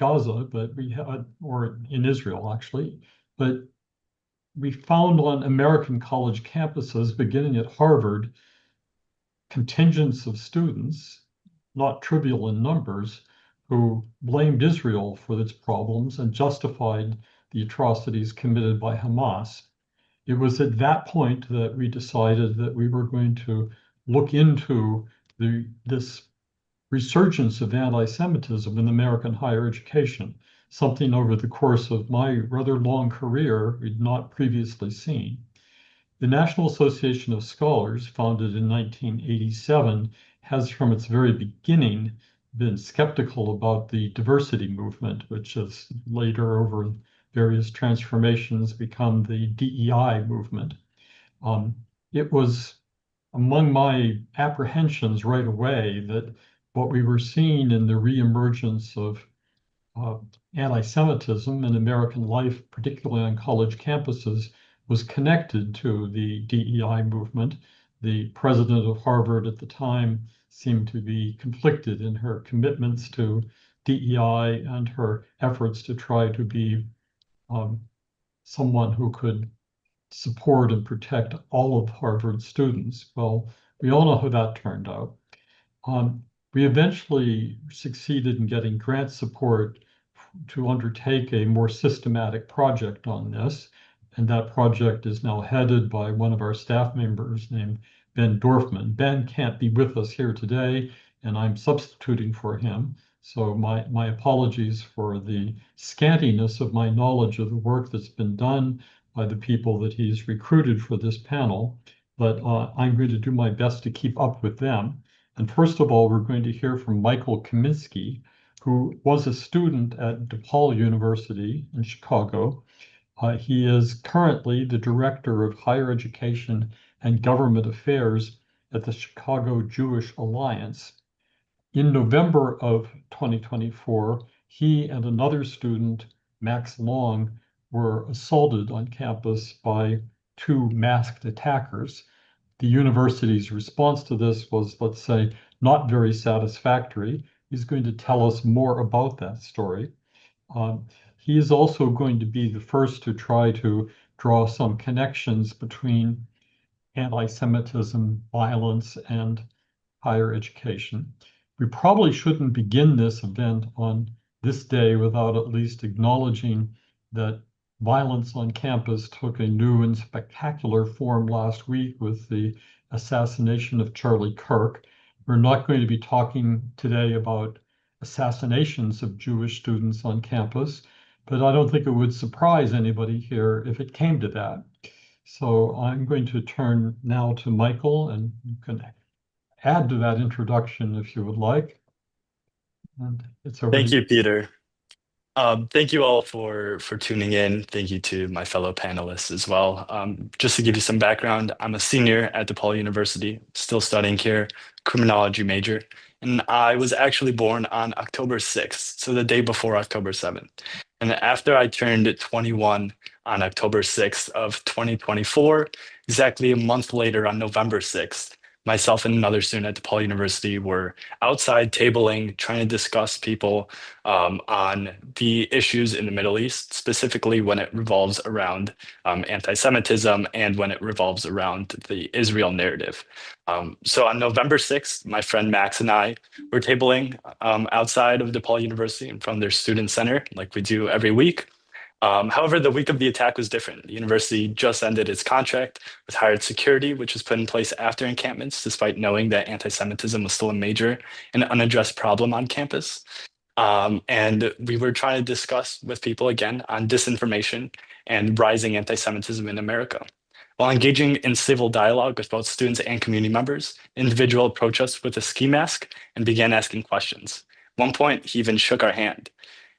Gaza, but or in Israel actually, but we found on American college campuses, beginning at Harvard, contingents of students, not trivial in numbers, who blamed Israel for its problems and justified the atrocities committed by Hamas. It was at that point that we decided that we were going to look into this resurgence of anti-Semitism in American higher education, something over the course of my rather long career we'd not previously seen. The National Association of Scholars, founded in 1987, has from its very beginning been skeptical about the diversity movement, which has later, over various transformations, become the DEI movement. It was among my apprehensions right away that what we were seeing in the reemergence of anti-Semitism in American life, particularly on college campuses, was connected to the DEI movement. The president of Harvard at the time seemed to be conflicted in her commitments to DEI and her efforts to try to be someone who could support and protect all of Harvard students. Well, we all know how that turned out. We eventually succeeded in getting grant support to undertake a more systematic project on this. And that project is now headed by one of our staff members named Ben Dorfman. Ben can't be with us here today, and I'm substituting for him. So my apologies for the scantiness of my knowledge of the work that's been done by the people that he's recruited for this panel, but I'm going to do my best to keep up with them. And first of all, we're going to hear from Michael Kaminsky, who was a student at DePaul University in Chicago. He is currently the Director of Higher Education and Government Affairs at the Chicago Jewish Alliance. In November of 2024, he and another student, Max Long, were assaulted on campus by two masked attackers. The university's response to this was, let's say, not very satisfactory. He's going to tell us more about that story. He is also going to be the first to try to draw some connections between anti-Semitism, violence, and higher education. We probably shouldn't begin this event on this day without at least acknowledging that violence on campus took a new and spectacular form last week with the assassination of Charlie Kirk. We're not going to be talking today about assassinations of Jewish students on campus, but I don't think it would surprise anybody here if it came to that. So I'm going to turn now to Michael, and you can add to that introduction if you would like. And it's over to Thank you, Peter. Thank you all for tuning in. Thank you to my fellow panelists as well. Just to give you some background, I'm a senior at DePaul University, still studying here, criminology major, and I was actually born on October 6th, so the day before October 7th. And after I turned 21 on October 6th of 2024, exactly a month later on November 6th, myself and another student at DePaul University were outside tabling, trying to discuss people on the issues in the Middle East, specifically when it revolves around anti-Semitism and when it revolves around the Israel narrative. So on November 6th, my friend Max and I were tabling outside of DePaul University in front of their student center, like we do every week. However, the week of the attack was different. The university just ended its contract with hired security, which was put in place after encampments, despite knowing that anti-Semitism was still a major and unaddressed problem on campus. And we were trying to discuss with people again on disinformation and rising anti-Semitism in America. While engaging in civil dialogue with both students and community members, an individual approached us with a ski mask and began asking questions. At one point, he even shook our hand.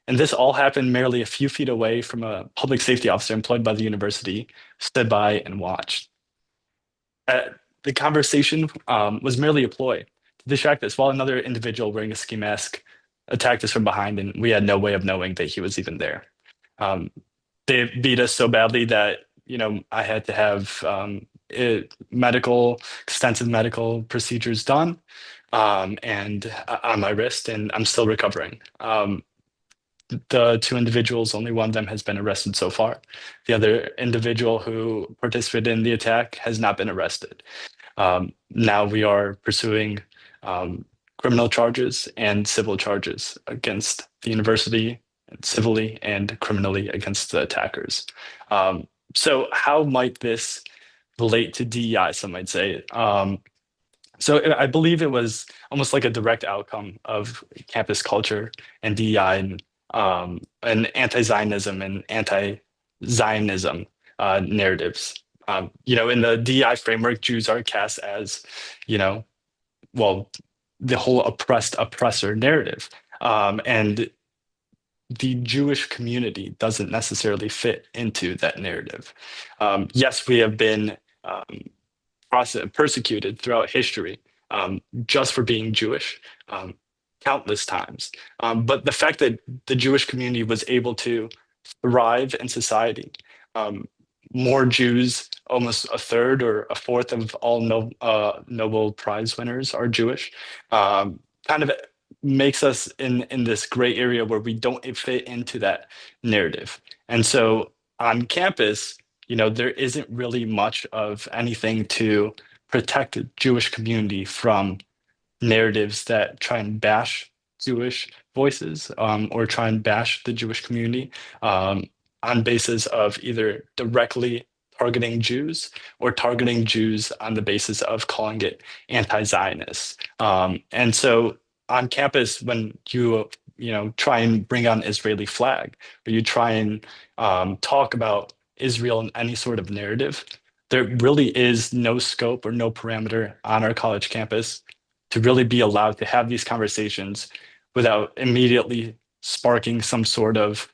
And this all happened merely a few feet away from a public safety officer employed by the university, who stood by and watched. The conversation was merely a ploy to distract us while another individual wearing a ski mask attacked us from behind, and we had no way of knowing that he was even there. They beat us so badly that I had to have extensive medical procedures done, and on my wrist, and I'm still recovering. the two individuals, only one of them has been arrested so far. The other individual who participated in the attack has not been arrested. Now we are pursuing criminal charges and civil charges against the university, civilly and criminally against the attackers. So how might this relate to DEI, some might say? So I believe it was almost like a direct outcome of campus culture and DEI and anti-Zionism and anti-Zionism narratives. In the DEI framework, Jews are cast as, you know, well, the whole oppressed oppressor narrative. And the Jewish community doesn't necessarily fit into that narrative. Yes, we have been persecuted throughout history just for being Jewish, countless times. But the fact that the Jewish community was able to thrive in society, more Jews, almost a third or a fourth of all Nobel Prize winners are Jewish, kind of makes us in this gray area where we don't fit into that narrative. And so on campus, there isn't really much of anything to protect the Jewish community from narratives that try and bash Jewish voices or try and bash the Jewish community on basis of either directly targeting Jews or targeting Jews on the basis of calling it anti-Zionist. And so on campus, when you try and bring on Israeli flag, or you try and talk about Israel in any sort of narrative, there really is no scope or no parameter on our college campus to really be allowed to have these conversations without immediately sparking some sort of,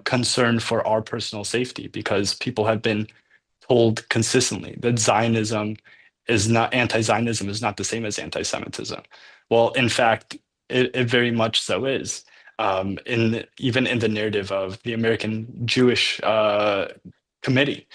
concern for our personal safety, because people have been told consistently that anti-Zionism is not the same as anti-Semitism. Well, in fact, it very much so is. Even in the narrative of the American Jewish Committee,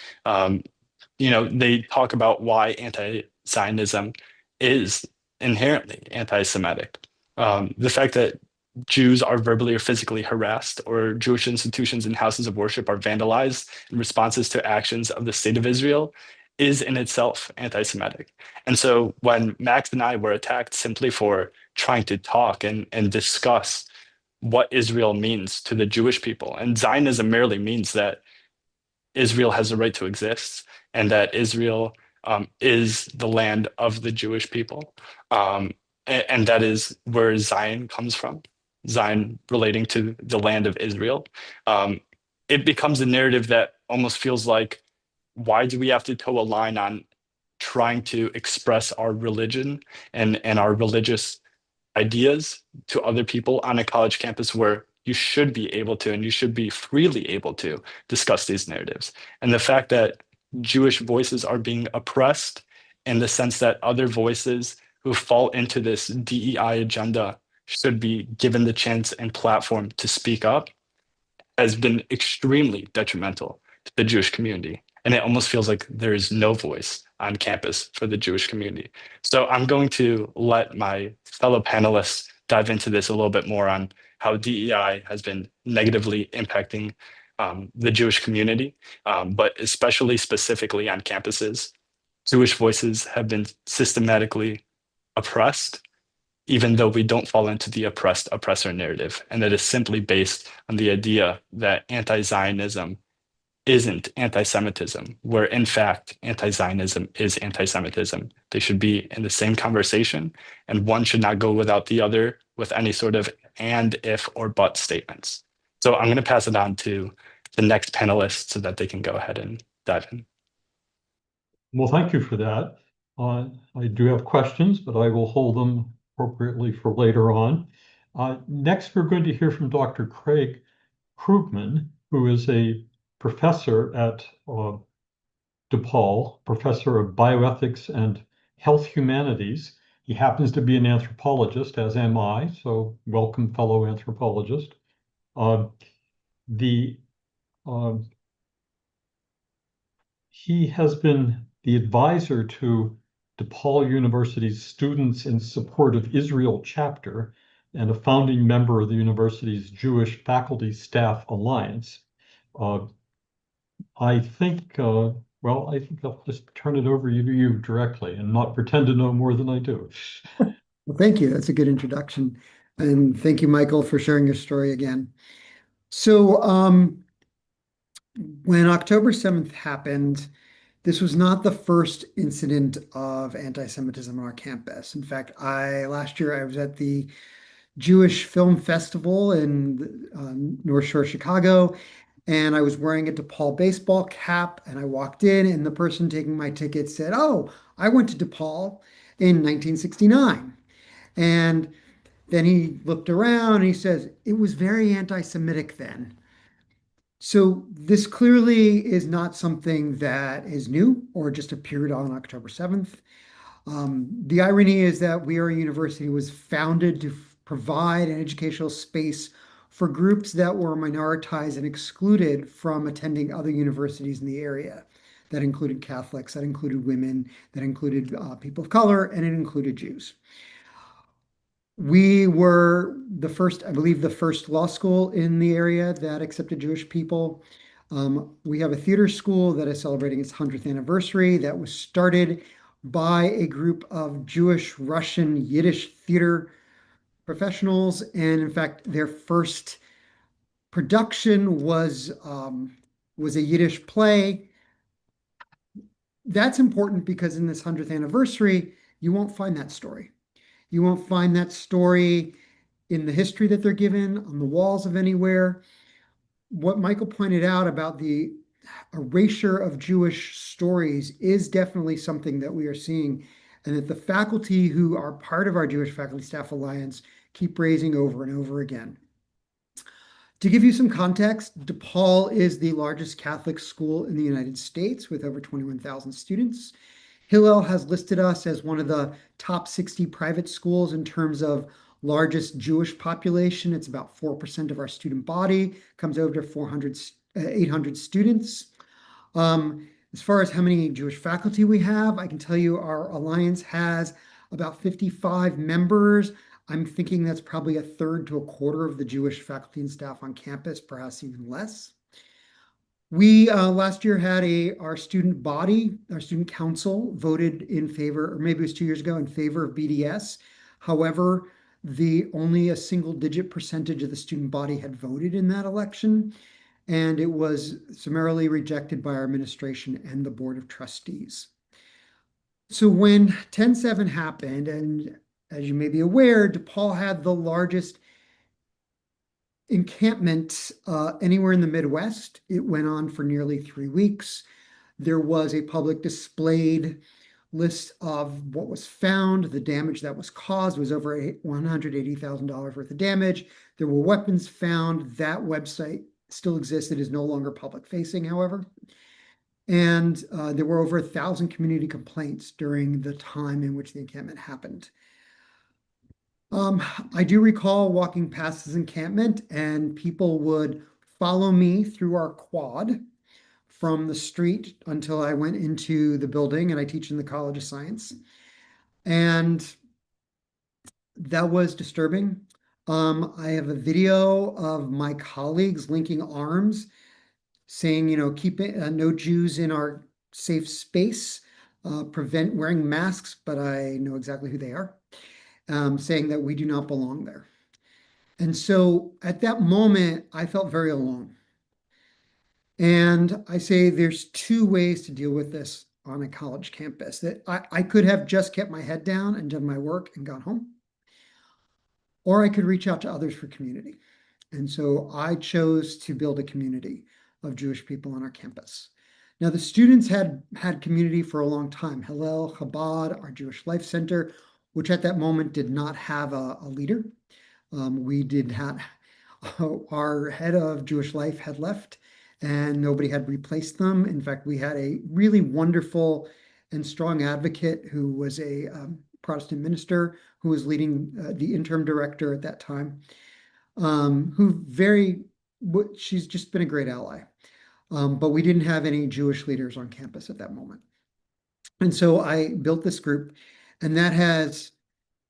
they talk about why anti-Zionism is inherently anti-Semitic. The fact that Jews are verbally or physically harassed, or Jewish institutions and houses of worship are vandalized in responses to actions of the state of Israel, is in itself anti-Semitic. And so when Max and I were attacked simply for trying to talk and discuss what Israel means to the Jewish people, and Zionism merely means that Israel has a right to exist and that Israel is the land of the Jewish people. And that is where Zion comes from, Zion relating to the land of Israel. It becomes a narrative that almost feels like, why do we have to toe a line on trying to express our religion and our religious ideas to other people on a college campus where you should be able to, and you should be freely able to discuss these narratives. And the fact that Jewish voices are being oppressed in the sense that other voices who fall into this DEI agenda should be given the chance and platform to speak up has been extremely detrimental to the Jewish community. And it almost feels like there is no voice on campus for the Jewish community. So I'm going to let my fellow panelists dive into this a little bit more on how DEI has been negatively impacting the Jewish community, but especially specifically on campuses. Jewish voices have been systematically oppressed, even though we don't fall into the oppressed oppressor narrative. And that is simply based on the idea that anti-Zionism isn't anti-Semitism, where in fact, anti-Zionism is anti-Semitism. They should be in the same conversation, and one should not go without the other with any sort of and, if, or but statements. So I'm going to pass it on to the next panelist so that they can go ahead and dive in. Well, thank you for that. I do have questions, but I will hold them appropriately for later on. Next, we're going to hear from Dr. Craig Klugman, who is a professor at DePaul, professor of bioethics and health humanities. He happens to be an anthropologist, as am I, so welcome, fellow anthropologist. Uh, the He has been the advisor to DePaul University's Students in Support of Israel chapter, and a founding member of the university's Jewish Faculty Staff Alliance. I think, well, I think I'll just turn it over to you directly and not pretend to know more than I do. Well, thank you. That's a good introduction. And thank you, Michael, for sharing your story again. So when October 7th happened, this was not the first incident of anti-Semitism on our campus. In fact, last year I was at the Jewish Film Festival in North Shore, Chicago, and I was wearing a DePaul baseball cap, and I walked in, and the person taking my ticket said, "Oh, I went to DePaul in 1969." And then he looked around and he says, "It was very anti-Semitic then." So this clearly is not something that is new or just appeared on October 7th. The irony is that we are a university was founded to provide an educational space for groups that were minoritized and excluded from attending other universities in the area. That included Catholics, that included women, that included people of color, and it included Jews. We were the first, I believe, the first law school in the area that accepted Jewish people. We have a theater school that is celebrating its 100th anniversary that was started by a group of Jewish, Russian, Yiddish theater professionals. And in fact, their first production was a Yiddish play. That's important because in this 100th anniversary, you won't find that story. You won't find that story in the history that they're given on the walls of anywhere. What Michael pointed out about the erasure of Jewish stories is definitely something that we are seeing, and that the faculty who are part of our Jewish Faculty Staff Alliance keep raising over and over again. To give you some context, DePaul is the largest Catholic school in the United States with over 21,000 students. Hillel has listed us as one of the top 60 private schools in terms of largest Jewish population. It's about 4% of our student body, comes over to 800 students. As far as how many Jewish faculty we have, I can tell you our alliance has about 55 members. I'm thinking that's probably a third to a quarter of the Jewish faculty and staff on campus, perhaps even less. We last year had our student body, our student council voted in favor, or maybe it was 2 years ago, in favor of BDS. However, only a single-digit percentage of the student body had voted in that election, and it was summarily rejected by our administration and the board of trustees. So when 10/7 happened, and as you may be aware, DePaul had the largest encampment anywhere in the Midwest. It went on for nearly 3 weeks. There was a public displayed list of what was found. The damage that was caused was over $180,000 worth of damage. There were weapons found. That website still exists. It is no longer public facing, however. And there were over 1,000 community complaints during the time in which the encampment happened. I do recall walking past this encampment and people would follow me through our quad from the street until I went into the building, and I teach in the College of Science. And that was disturbing. I have a video of my colleagues linking arms saying, keep no Jews in our safe space, prevent wearing masks, but I know exactly who they are. Saying that we do not belong there. And so at that moment, I felt very alone. And I say there's two ways to deal with this on a college campus. That I could have just kept my head down and done my work and gone home, or I could reach out to others for community. And so I chose to build a community of Jewish people on our campus. Now, the students had community for a long time. Hillel, Chabad, our Jewish Life Center, which at that moment did not have a leader. We did have, our head of Jewish Life had left and nobody had replaced them. In fact, we had a really wonderful and strong advocate who was a Protestant minister who was leading the interim director at that time, she's just been a great ally. But we didn't have any Jewish leaders on campus at that moment. And so I built this group, and that has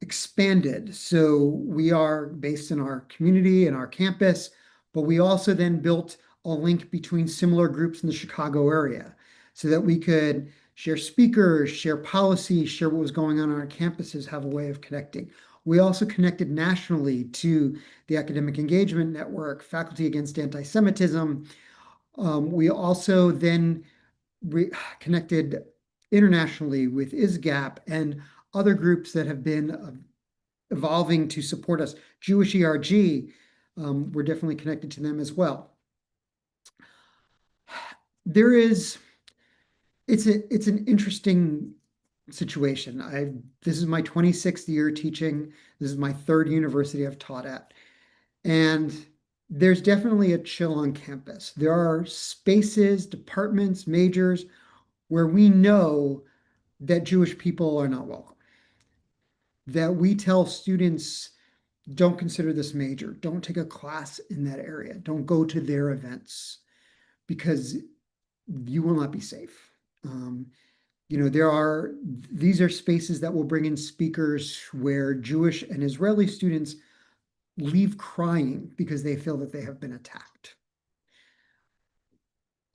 expanded. So we are based in our community and our campus, but we also then built a link between similar groups in the Chicago area so that we could share speakers, share policies, share what was going on our campuses, have a way of connecting. We also connected nationally to the Academic Engagement Network, Faculty Against Anti-Semitism. We also then connected internationally with ISGAP and other groups that have been evolving to support us. Jewish ERG, we're definitely connected to them as well. It's an interesting situation. This is my 26th year teaching. This is my third university I've taught at. And there's definitely a chill on campus. There are spaces, departments, majors where we know that Jewish people are not welcome. That we tell students, don't consider this major, don't take a class in that area, don't go to their events because you will not be safe. These are spaces that will bring in speakers where Jewish and Israeli students leave crying because they feel that they have been attacked.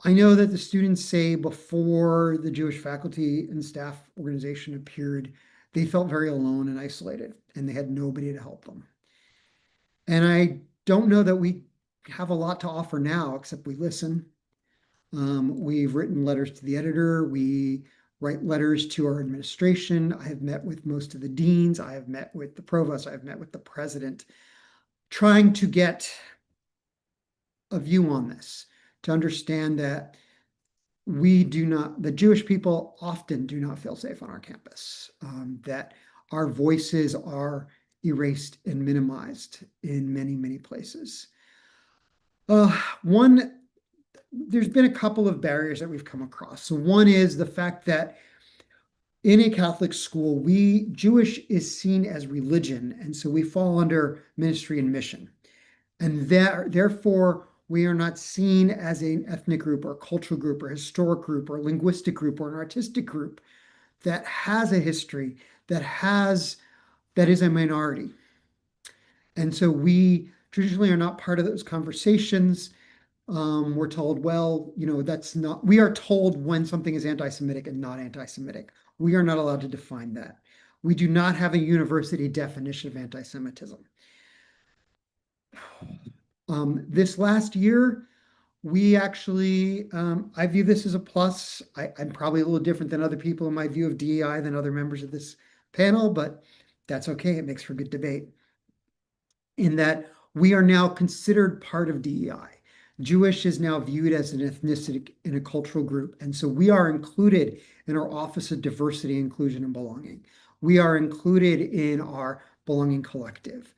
I know that the students say before the Jewish faculty and staff organization appeared, they felt very alone and isolated, and they had nobody to help them. And I don't know that we have a lot to offer now, except we listen. We've written letters to the editor. We write letters to our administration. I have met with most of the deans. I have met with the provost. I have met with the president, trying to get a view on this, to understand that the Jewish people often do not feel safe on our campus, that our voices are erased and minimized in many, many places. There's been a couple of barriers that we've come across. So one is the fact that in a Catholic school, Jewish is seen as religion, and so we fall under ministry and mission. And therefore, we are not seen as an ethnic group or cultural group or historic group or linguistic group or an artistic group that has a history, that is a minority. And so we traditionally are not part of those conversations. We're told, well, we are told when something is anti-Semitic and not anti-Semitic. We are not allowed to define that. We do not have a university definition of anti-Semitism. This last year, we actually, I view this as a plus. I'm probably a little different than other people in my view of DEI than other members of this panel, but that's okay. It makes for good debate. In that we are now considered part of DEI. Jewish is now viewed as an ethnicity in a cultural group. And so we are included in our Office of Diversity, Inclusion, and Belonging. We are included in our Belonging Collective.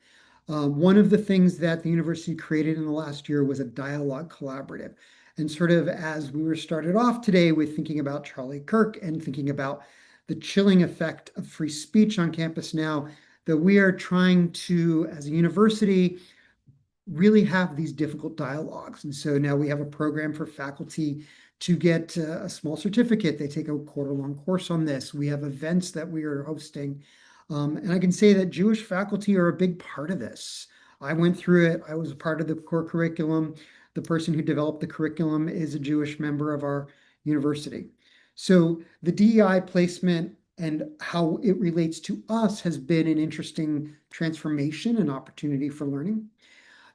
One of the things that the university created in the last year was a dialogue collaborative. And sort of as we were started off today with thinking about Charlie Kirk and thinking about the chilling effect of free speech on campus now, that we are trying to, as a university, really have these difficult dialogues. And so now we have a program for faculty to get a small certificate. They take a quarter-long course on this. We have events that we are hosting. And I can say that Jewish faculty are a big part of this. I went through it. I was a part of the core curriculum. The person who developed the curriculum is a Jewish member of our university. So the DEI placement and how it relates to us has been an interesting transformation and opportunity for learning.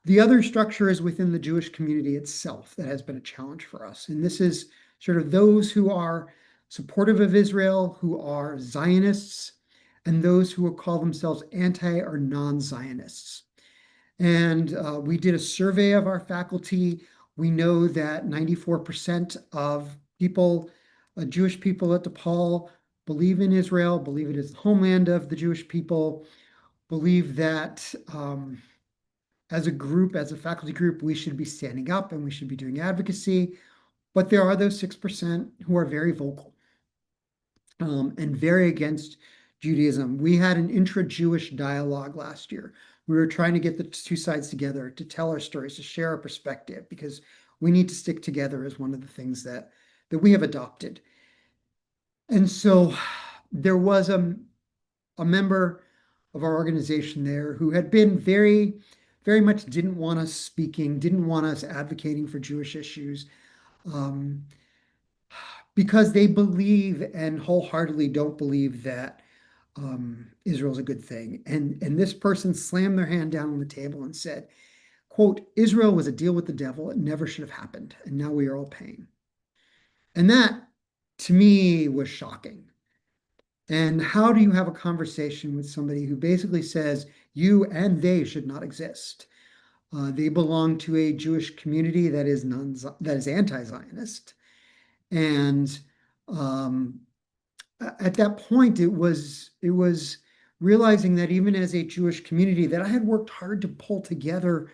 The other structure is within the Jewish community itself that has been a challenge for us. And this is sort of those who are supportive of Israel, who are Zionists, and those who will call themselves anti or non-Zionists. And we did a survey of our faculty. We know that 94% of people, Jewish people at DePaul, believe in Israel, believe it is the homeland of the Jewish people, believe that as a group, as a faculty group, we should be standing up and we should be doing advocacy. But there are those 6% who are very vocal and very against Judaism. We had an intra-Jewish dialogue last year. We were trying to get the two sides together to tell our stories, to share our perspective, because we need to stick together as one of the things that we have adopted. And so there was a member of our organization there who had been very, very much didn't want us speaking, didn't want us advocating for Jewish issues, because they believe and wholeheartedly don't believe that Israel's a good thing. And this person slammed their hand down on the table and said, quote, Israel was a deal with the devil. It never should have happened. And now we are all paying. And that, to me, was shocking. And how do you have a conversation with somebody who basically says you and they should not exist? They belong to a Jewish community that is anti-Zionist. And at that point, it was realizing that even as a Jewish community that I had worked hard to pull together,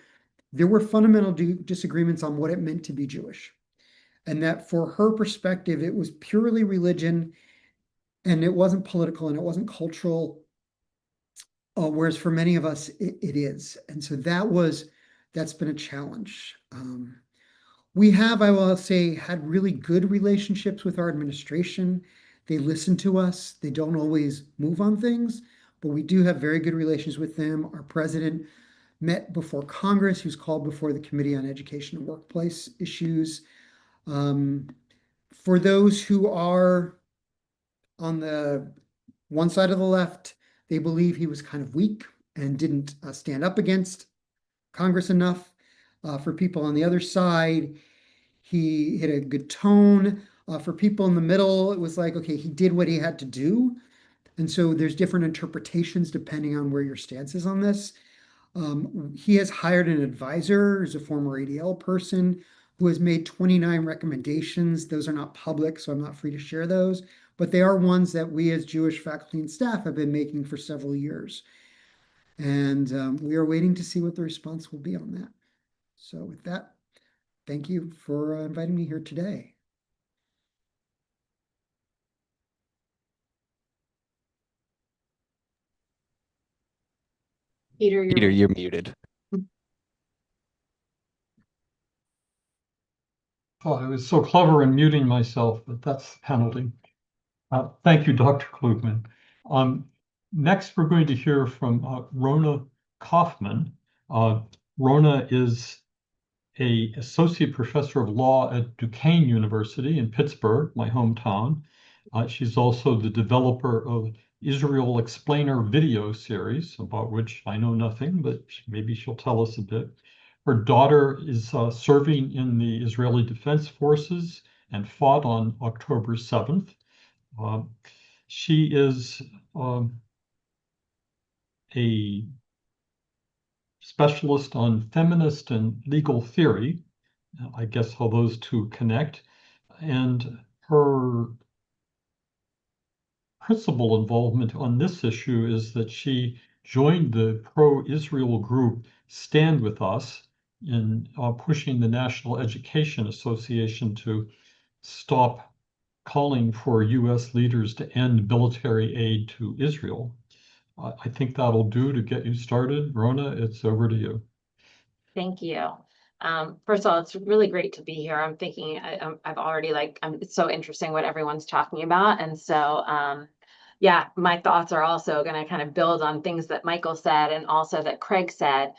there were fundamental disagreements on what it meant to be Jewish. And that for her perspective, it was purely religion and it wasn't political and it wasn't cultural. Whereas for many of us, it is. And so that's been a challenge. We have, I will say, had really good relationships with our administration. They listen to us. They don't always move on things, but we do have very good relations with them. Our president met before Congress. He was called before the Committee on Education and Workplace Issues. For those who are on the one side of the left, they believe he was kind of weak and didn't stand up against Congress enough. For people on the other side, he hit a good tone. For people in the middle, it was like, okay, he did what he had to do. And so there's different interpretations depending on where your stance is on this. He has hired an advisor who's a former ADL person who has made 29 recommendations. Those are not public, so I'm not free to share those, but they are ones that we as Jewish faculty and staff have been making for several years. And we are waiting to see what the response will be on that. So with that, thank you for inviting me here today. Peter, you're muted. Oh, I was so clever in muting myself, but that's the penalty. Thank you, Dr. Klugman. Next, we're going to hear from Rona Kaufman. Rona is an associate professor of law at Duquesne University in Pittsburgh, my hometown. She's also the developer of Israel Explainer video series, about which I know nothing, but maybe she'll tell us a bit. Her daughter is serving in the Israeli Defense Forces and fought on October 7th. She is a specialist on feminist and legal theory. I guess how those two connect. And her principal involvement on this issue is that she joined the pro-Israel group Stand With Us in pushing the National Education Association to stop calling for U.S. leaders to end military aid to Israel. I think that'll do to get you started. Rona, it's over to you. Thank you. First of all, it's really great to be here. I'm thinking I've already it's so interesting what everyone's talking about. And so, yeah, my thoughts are also going to kind of build on things that Michael said and also that Craig said.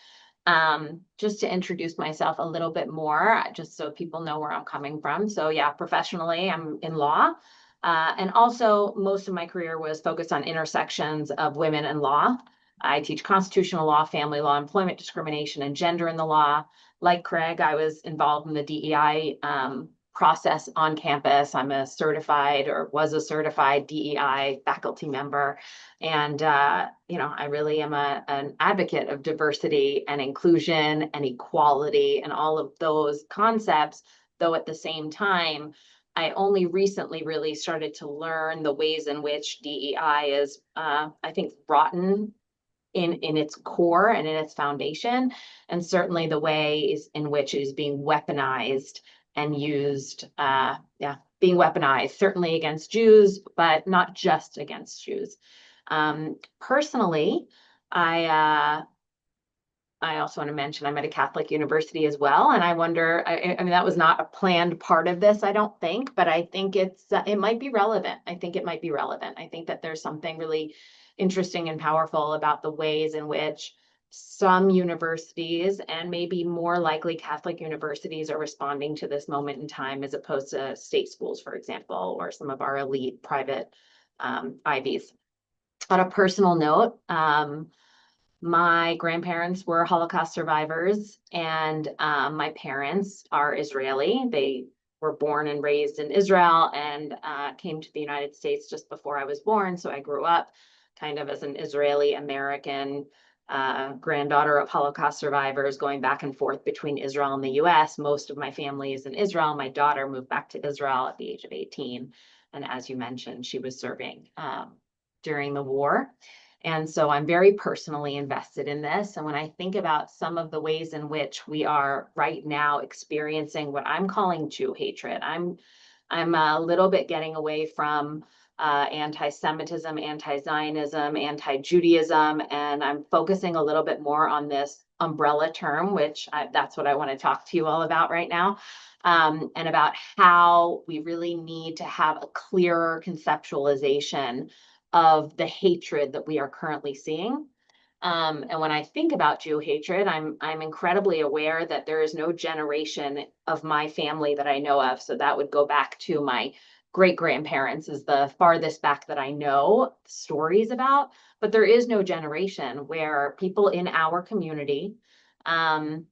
Just to introduce myself a little bit more, just so people know where I'm coming from. So yeah, professionally, I'm in law. And also most of my career was focused on intersections of women and law. I teach constitutional law, family law, employment discrimination, and gender in the law. Like Craig, I was involved in the DEI process on campus. I'm a certified or was a certified DEI faculty member. And, I really am an advocate of diversity and inclusion and equality and all of those concepts, though at the same time, I only recently really started to learn the ways in which DEI is, I think, rotten in its core and in its foundation, and certainly the ways in which it is being weaponized and used, being weaponized, certainly against Jews, but not just against Jews. Personally, I also want to mention I'm at a Catholic university as well, and I wonder, I mean, that was not a planned part of this, I don't think, but I think it might be relevant. I think it might be relevant. I think that there's something really interesting and powerful about the ways in which some universities, and maybe more likely Catholic universities, are responding to this moment in time as opposed to state schools, for example, or some of our elite private Ivies. On a personal note, my grandparents were Holocaust survivors, and my parents are Israeli. They were born and raised in Israel and came to the United States just before I was born. So I grew up kind of as an Israeli American granddaughter of Holocaust survivors, going back and forth between Israel and the US. Most of my family is in Israel. My daughter moved back to Israel at the age of 18. And as you mentioned, she was serving during the war. And so I'm very personally invested in this. And when I think about some of the ways in which we are right now experiencing what I'm calling Jew hatred, I'm a little bit getting away from anti-Semitism, anti-Zionism, anti-Judaism, and I'm focusing a little bit more on this umbrella term, which that's what I want to talk to you all about right now, and about how we really need to have a clearer conceptualization of the hatred that we are currently seeing. And when I think about Jew hatred, I'm incredibly aware that there is no generation of my family that I know of. So that would go back to my great-grandparents is the farthest back that I know stories about. But there is no generation where people in our community, and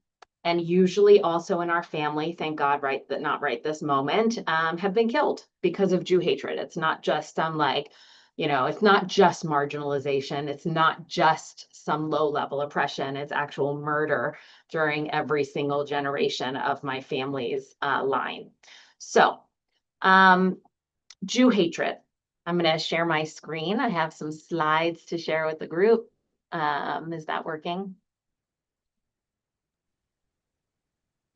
usually also in our family, thank God, not right this moment, have been killed because of Jew hatred. It's not just some it's not just marginalization. It's not just some low-level oppression. It's actual murder during every single generation of my family's line. So, Jew hatred. I'm going to share my screen. I have some slides to share with the group. Is that working?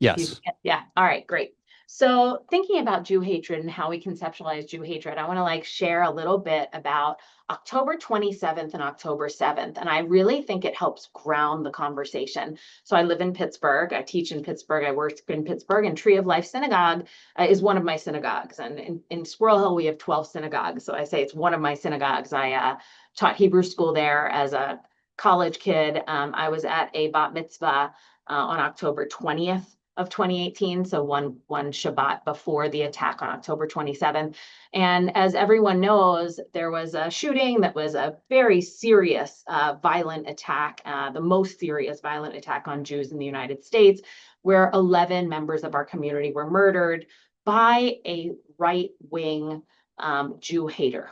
Yes. Yeah. All right, great. So thinking about Jew hatred and how we conceptualize Jew hatred, I want to share a little bit about October 27th and October 7th. And I really think it helps ground the conversation. So I live in Pittsburgh. I teach in Pittsburgh. I work in Pittsburgh, and Tree of Life Synagogue is one of my synagogues. And in Squirrel Hill, we have 12 synagogues. So I say it's one of my synagogues. I taught Hebrew school there as a college kid. I was at a bat mitzvah on October 20th. Of 2018, so one Shabbat before the attack on October 27th. And as everyone knows, there was a shooting that was a very serious violent attack, the most serious violent attack on Jews in the United States, where 11 members of our community were murdered by a right-wing Jew hater.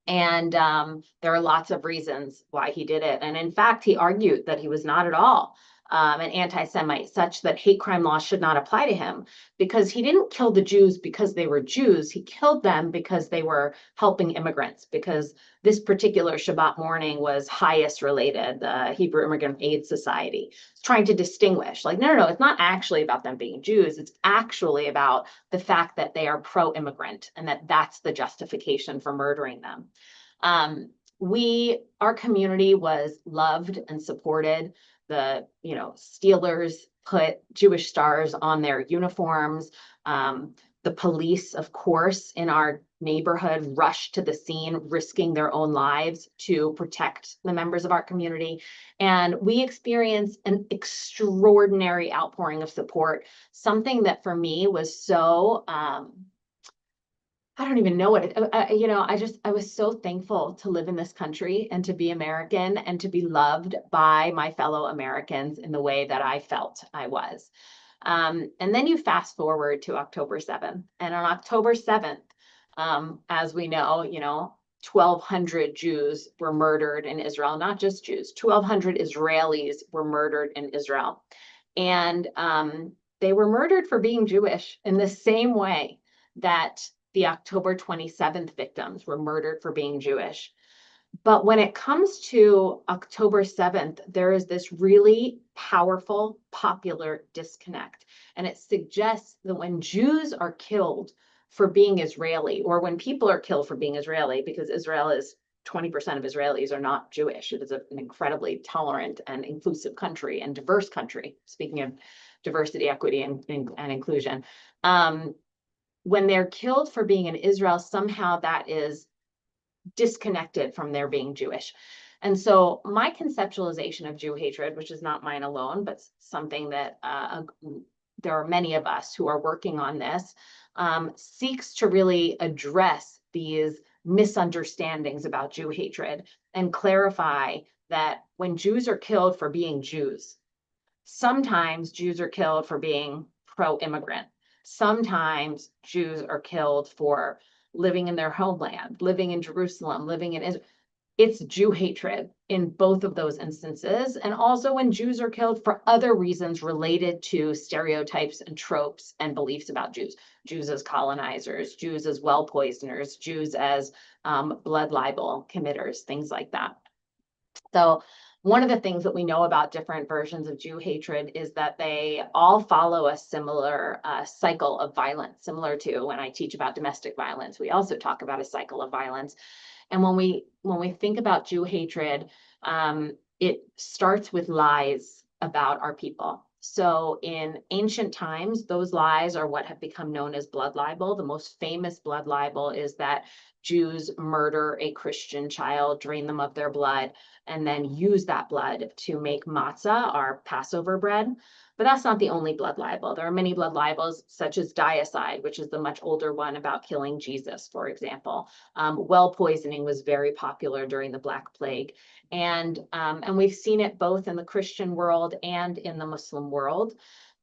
And there are lots of reasons why he did it. And in fact, he argued that he was not at all an anti-Semite, such that hate crime laws should not apply to him, because he didn't kill the Jews because they were Jews. He killed them because they were helping immigrants, because this particular Shabbat morning was HIAS related, the Hebrew Immigrant Aid Society, trying to distinguish, no, it's not actually about them being Jews. It's actually about the fact that they are pro-immigrant and that that's the justification for murdering them. Our community was loved and supported. The Steelers put Jewish stars on their uniforms. The police, of course, in our neighborhood rushed to the scene, risking their own lives to protect the members of our community. And we experienced an extraordinary outpouring of support, something that for me was so I don't even know what I was so thankful to live in this country and to be American and to be loved by my fellow Americans in the way that I felt I was. And then you fast forward to October 7th. And on October 7th, as we know, 1,200 Jews were murdered in Israel, not just Jews, 1,200 Israelis were murdered in Israel. And they were murdered for being Jewish in the same way that the October 27th victims were murdered for being Jewish. But when it comes to October 7th, there is this really powerful, popular disconnect. And it suggests that when Jews are killed for being Israeli, or when people are killed for being Israeli, because Israel is 20% of Israelis are not Jewish. It is an incredibly tolerant and inclusive country and diverse country, speaking of diversity, equity, and inclusion. When they're killed for being in Israel, somehow that is disconnected from their being Jewish. And so my conceptualization of Jew hatred, which is not mine alone, but something that there are many of us who are working on this, seeks to really address these misunderstandings about Jew hatred and clarify that when Jews are killed for being Jews, sometimes Jews are killed for being pro-immigrant. Sometimes Jews are killed for living in their homeland, living in Jerusalem, living in Israel. It's Jew hatred in both of those instances. And also when Jews are killed for other reasons related to stereotypes and tropes and beliefs about Jews. Jews as colonizers, Jews as well poisoners, Jews as blood libel committers, things like that. So one of the things that we know about different versions of Jew hatred is that they all follow a similar cycle of violence, similar to when I teach about domestic violence. We also talk about a cycle of violence. And when we think about Jew hatred, it starts with lies about our people. So in ancient times, those lies are what have become known as blood libel. The most famous blood libel is that Jews murder a Christian child, drain them of their blood, and then use that blood to make matzah, our Passover bread. But that's not the only blood libel. There are many blood libels, such as deicide, which is the much older one about killing Jesus, for example. Well poisoning was very popular during the Black Plague. And we've seen it both in the Christian world and in the Muslim world,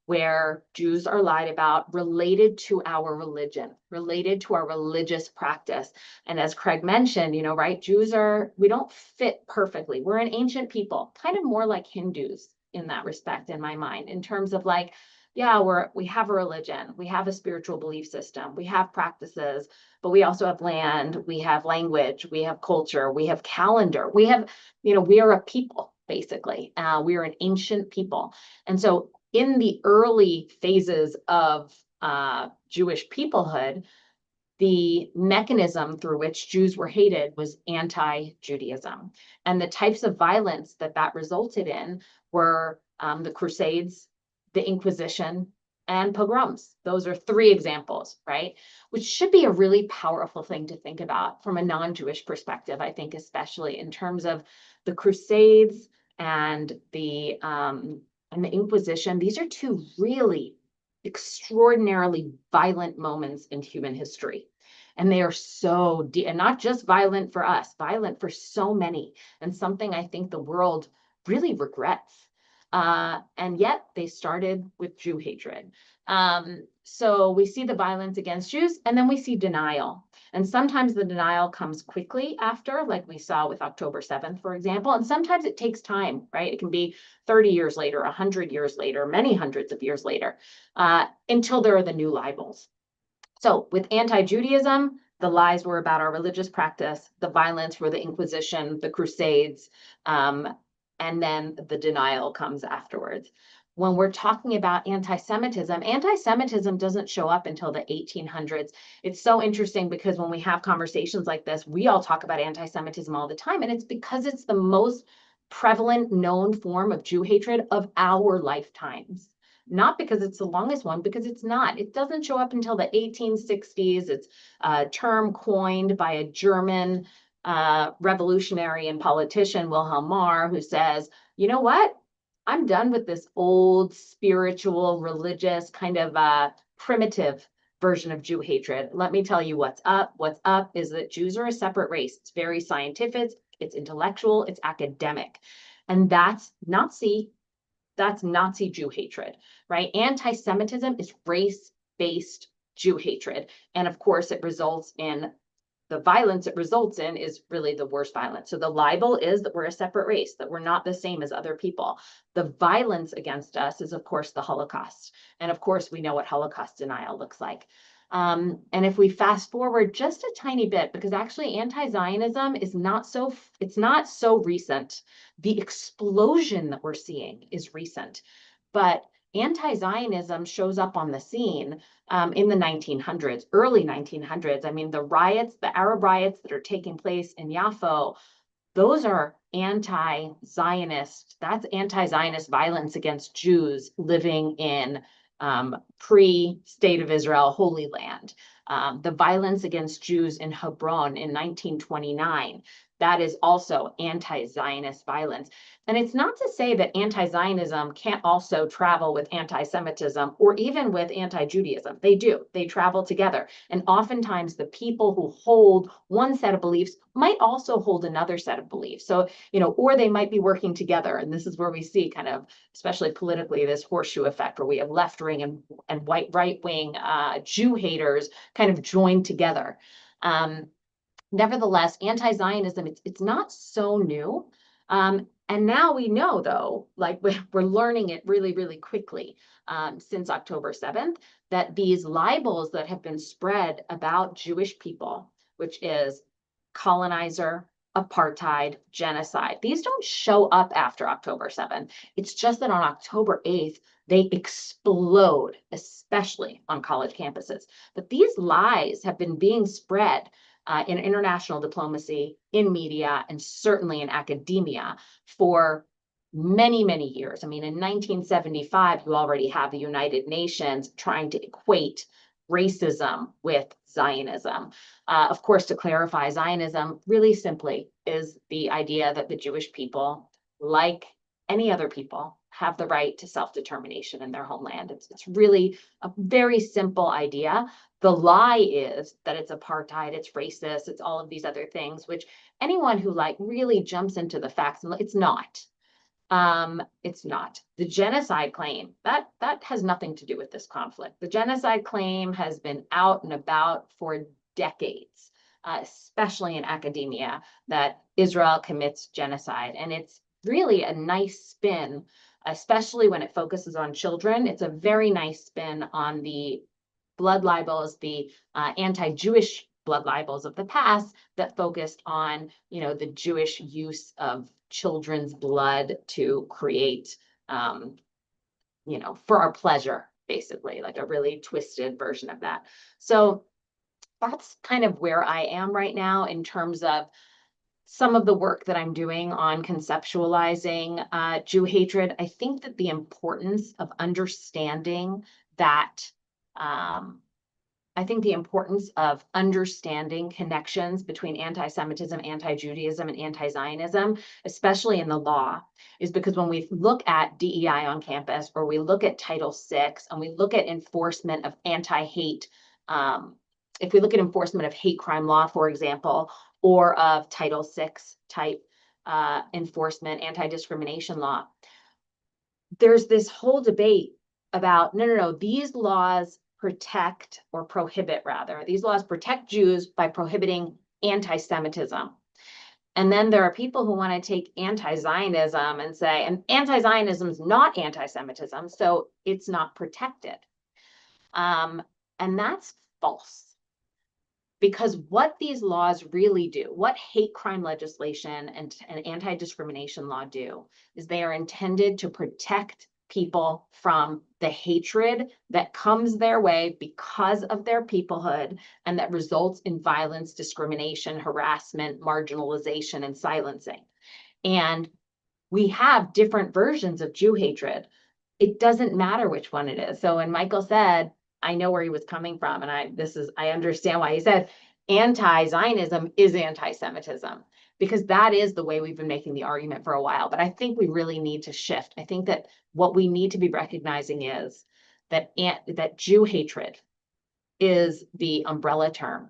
where Jews are lied about related to our religion, related to our religious practice. And as Craig mentioned, right, we don't fit perfectly. We're an ancient people, kind of more like Hindus in that respect, in my mind, in terms of like, yeah, we have a religion, we have a spiritual belief system, we have practices, but we also have land, we have language, we have culture, we have calendar, we have, we are a people, basically. We are an ancient people. And so in the early phases of Jewish peoplehood, the mechanism through which Jews were hated was anti-Judaism. And the types of violence that resulted in were the Crusades, the Inquisition, and pogroms. Those are 3 examples, right? Which should be a really powerful thing to think about from a non-Jewish perspective, I think, especially in terms of the Crusades and the Inquisition. These are 2 really extraordinarily violent moments in human history. And they are so deep, and not just violent for us, violent for so many, and something I think the world really regrets. And yet they started with Jew hatred. So we see the violence against Jews, and then we see denial. And sometimes the denial comes quickly after, like we saw with October 7th, for example. And sometimes it takes time, right? It can be 30 years later, 100 years later, many hundreds of years later, until there are the new libels. So with anti-Judaism, the lies were about our religious practice, the violence were the Inquisition, the Crusades, and then the denial comes afterwards. When we're talking about anti-Semitism doesn't show up until the 1800s. It's so interesting because when we have conversations like this, we all talk about anti-Semitism all the time, and it's because it's the most prevalent known form of Jew hatred of our lifetimes. Not because it's the longest one, because it's not. It doesn't show up until the 1860s. It's a term coined by a German revolutionary and politician, Wilhelm Marr, who says, you know what? I'm done with this old spiritual, religious, kind of primitive version of Jew hatred. Let me tell you what's up. What's up is that Jews are a separate race. It's very scientific, it's intellectual, it's academic. And that's Nazi Jew hatred, right? Anti-Semitism is race-based Jew hatred. And of course, it results in the violence it results in is really the worst violence. So the libel is that we're a separate race, that we're not the same as other people. The violence against us is, of course, the Holocaust. And of course, we know what Holocaust denial looks like. And if we fast forward just a tiny bit, because actually anti-Zionism is not so recent. The explosion that we're seeing is recent, but anti-Zionism shows up on the scene in the 1900s, early 1900s. I mean, the Arab riots that are taking place in Yafo, those are anti-Zionist. That's anti-Zionist violence against Jews living in pre-State of Israel Holy Land. The violence against Jews in Hebron in 1929, that is also anti-Zionist violence. And it's not to say that anti-Zionism can't also travel with anti-Semitism or even with anti-Judaism. They do. They travel together. And oftentimes the people who hold one set of beliefs might also hold another set of beliefs. So, or they might be working together. And this is where we see kind of, especially politically, this horseshoe effect where we have left-wing and right-wing Jew haters kind of joined together. Nevertheless, anti-Zionism, it's not so new. And now we know, though, like we're learning it really, really quickly since October 7th, that these libels that have been spread about Jewish people, which is colonizer, apartheid, genocide, these don't show up after October 7th. It's just that on October 8th, they explode, especially on college campuses. But these lies have been being spread in international diplomacy, in media, and certainly in academia for many, many years. I mean, in 1975, you already have the United Nations trying to equate racism with Zionism. Of course, to clarify, Zionism really simply is the idea that the Jewish people, like any other people, have the right to self-determination in their homeland. It's really a very simple idea. The lie is that it's apartheid, it's racist, it's all of these other things, which anyone who really jumps into the facts, it's not. It's not. The genocide claim, that has nothing to do with this conflict. The genocide claim has been out and about for decades, especially in academia, that Israel commits genocide. And it's really a nice spin, especially when it focuses on children. It's a very nice spin on the blood libels, the anti-Jewish blood libels of the past that focused on, the Jewish use of children's blood to create, for our pleasure, basically, like a really twisted version of that. So that's kind of where I am right now in terms of some of the work that I'm doing on conceptualizing Jew hatred. I think that the importance of understanding that, connections between anti-Semitism, anti-Judaism, and anti-Zionism, especially in the law, is because when we look at DEI on campus, or we look at Title VI, and we look at enforcement of anti-hate, if we look at enforcement of hate crime law, for example, or of Title VI type enforcement, anti-discrimination law, there's this whole debate about, no, these laws protect, or prohibit rather, these laws protect Jews by prohibiting anti-Semitism. And then there are people who want to take anti-Zionism and say, and anti-Zionism is not anti-Semitism, so it's not protected. And that's false. Because what these laws really do, what hate crime legislation and anti-discrimination law do, is they are intended to protect people from the hatred that comes their way because of their peoplehood, and that results in violence, discrimination, harassment, marginalization, and silencing. And we have different versions of Jew hatred. It doesn't matter which one it is. So when Michael said, I know where he was coming from, and I understand why he said anti-Zionism is anti-Semitism, because that is the way we've been making the argument for a while. But I think we really need to shift. I think that what we need to be recognizing is that Jew hatred is the umbrella term,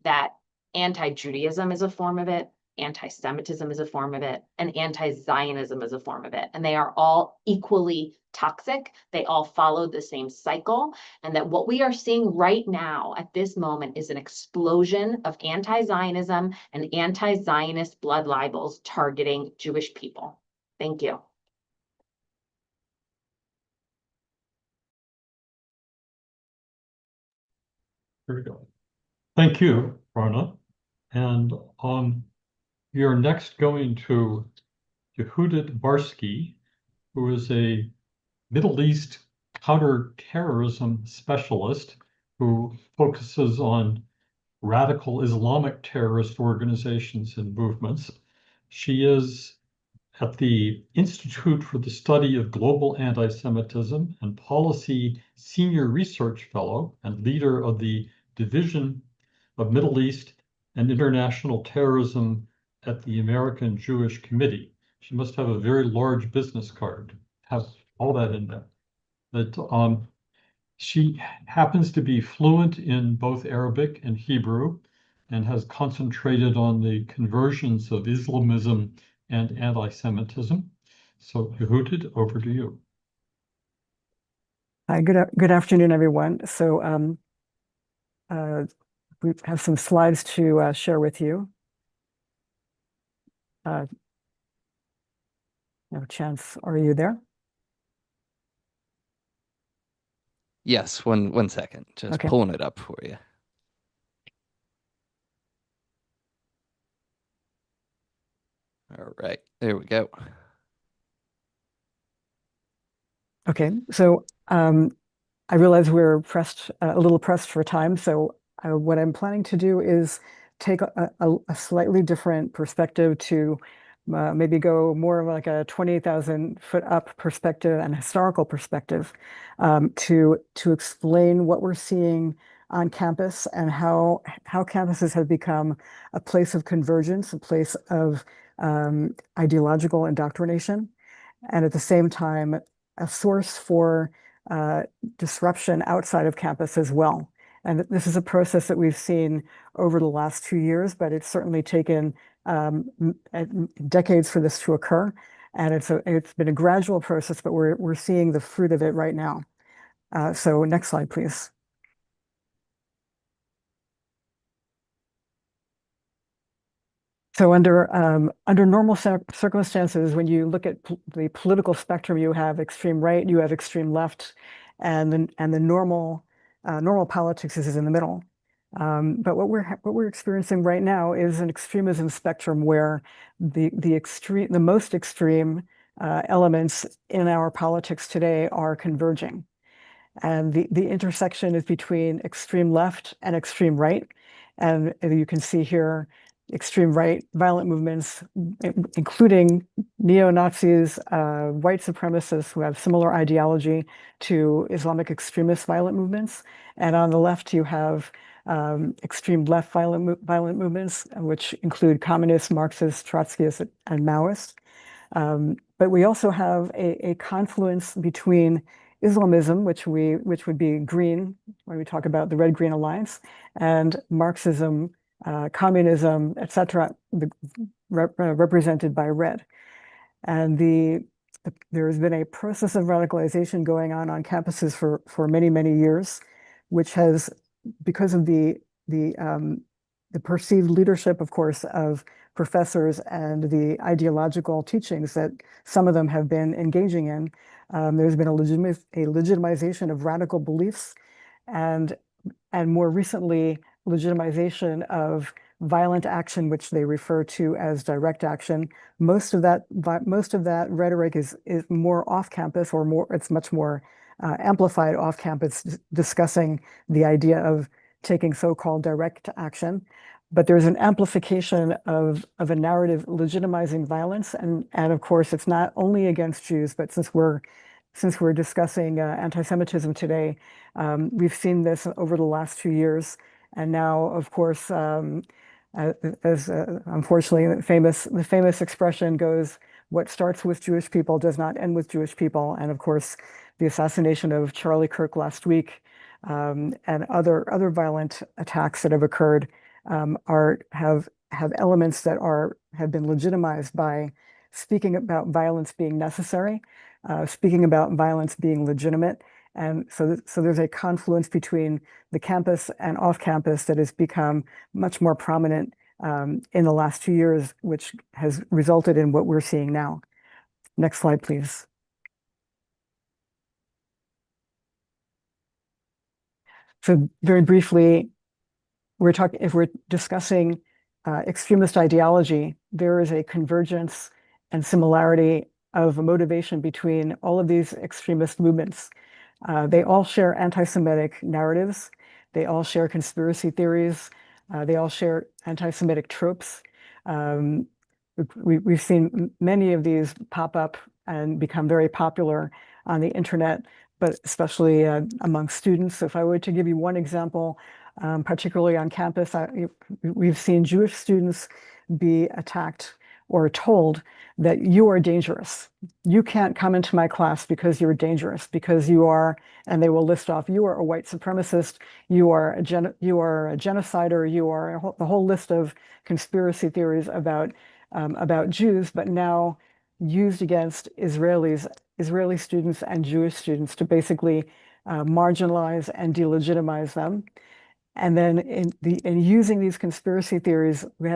that anti-Judaism is a form of it, anti-Semitism is a form of it, and anti-Zionism is a form of it. And they are all equally toxic. They all follow the same cycle. And that what we are seeing right now at this moment is an explosion of anti-Zionism and anti-Zionist blood libels targeting Jewish people. Thank you. Here we go. Thank you, Rona. And we are next going to Yehudit Barsky, who is a Middle East counterterrorism specialist who focuses on radical Islamic terrorist organizations and movements. She is at the Institute for the Study of Global Anti-Semitism and Policy Senior Research Fellow and leader of the Division of Middle East and International Terrorism at the American Jewish Committee. She must have a very large business card, have all that in there. But she happens to be fluent in both Arabic and Hebrew and has concentrated on the convergence of Islamism and anti-Semitism. So Yehudit, over to you. Hi, good afternoon, everyone. So we have some slides to share with you. No chance, are you there? Yes, one second. Just Okay. pulling it up for you. All right, there we go. Okay, so I realize we're a little pressed for time. So what I'm planning to do is take a slightly different perspective to maybe go more of like a 20,000 foot up perspective and historical perspective to explain what we're seeing on campus and how campuses have become a place of convergence, a place of ideological indoctrination, and at the same time, a source for disruption outside of campus as well. And this is a process that we've seen over the last 2 years, but it's certainly taken decades for this to occur. And it's been a gradual process, but we're seeing the fruit of it right now. So next slide, please. So under normal circumstances, when you look at the political spectrum, you have extreme right, you have extreme left, and the normal politics is in the middle. But what we're experiencing right now is an extremism spectrum where the most extreme elements in our politics today are converging, and the intersection is between extreme left and extreme right, and you can see here extreme right violent movements, including neo-Nazis, white supremacists who have similar ideology to Islamic extremist violent movements. And on the left, you have extreme left violent movements, which include communists, Marxists, Trotskyists, and Maoists. But we also have a confluence between Islamism, which would be green when we talk about the Red-Green Alliance, and Marxism, communism, etc., represented by red. And there has been a process of radicalization going on campuses for many, many years, which has, because of the perceived leadership, of course, of professors and the ideological teachings that some of them have been engaging in, there's been a legitimization of radical beliefs, and more recently, legitimization of violent action, which they refer to as direct action. Most of that rhetoric is more off campus, or it's much more amplified off campus, discussing the idea of taking so-called direct action. But there's an amplification of a narrative legitimizing violence, and of course it's not only against Jews, but since we're discussing anti-Semitism today, we've seen this over the last 2 years. And now, of course, as unfortunately the famous expression goes, what starts with Jewish people does not end with Jewish people. And of course, the assassination of Charlie Kirk last week, and other violent attacks that have occurred have elements that have been legitimized by speaking about violence being necessary, speaking about violence being legitimate. And so there's a confluence between the campus and off campus that has become much more prominent in the last 2 years, which has resulted in what we're seeing now. Next slide, please. So very briefly, if we're discussing extremist ideology, there is a convergence and similarity of a motivation between all of these extremist movements. They all share anti-Semitic narratives. They all share conspiracy theories. They all share anti-Semitic tropes. We've seen many of these pop up and become very popular on the internet, but especially among students. So if I were to give you one example, particularly on campus, we've seen Jewish students be attacked or told that you are dangerous. You can't come into my class because you're dangerous, because you are, and they will list off, you are a white supremacist, you are a genocider, you are the whole list of conspiracy theories about Jews, but now used against Israeli students and Jewish students to basically marginalize and delegitimize them. And then in using these conspiracy theories, we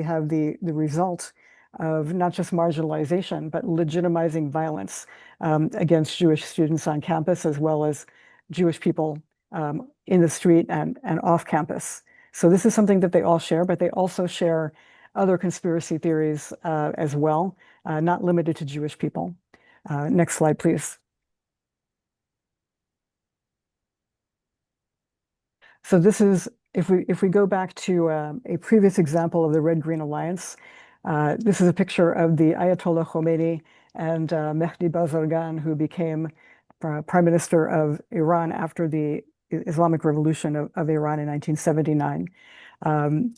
have the result of not just marginalization, but legitimizing violence against Jewish students on campus, as well as Jewish people in the street and off campus. So this is something that they all share, but they also share other conspiracy theories as well, not limited to Jewish people. Next slide, please. So this is, if we go back to a previous example of the Red-Green Alliance, this is a picture of the Ayatollah Khomeini and Mehdi Bazargan, who became Prime Minister of Iran after the Islamic Revolution of Iran in 1979.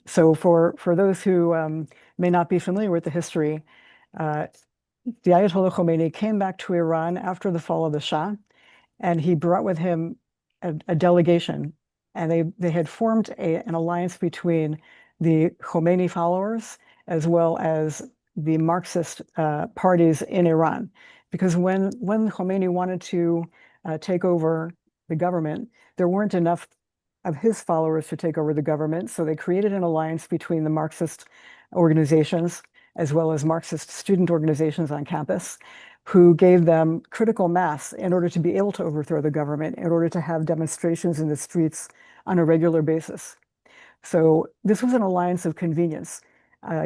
So for those who may not be familiar with the history, the Ayatollah Khomeini came back to Iran after the fall of the Shah, and he brought with him a delegation, and they had formed an alliance between the Khomeini followers as well as the Marxist parties in Iran. Because when Khomeini wanted to take over the government, there weren't enough of his followers to take over the government. So they created an alliance between the Marxist organizations as well as Marxist student organizations on campus, who gave them critical mass in order to be able to overthrow the government, in order to have demonstrations in the streets on a regular basis. So this was an alliance of convenience.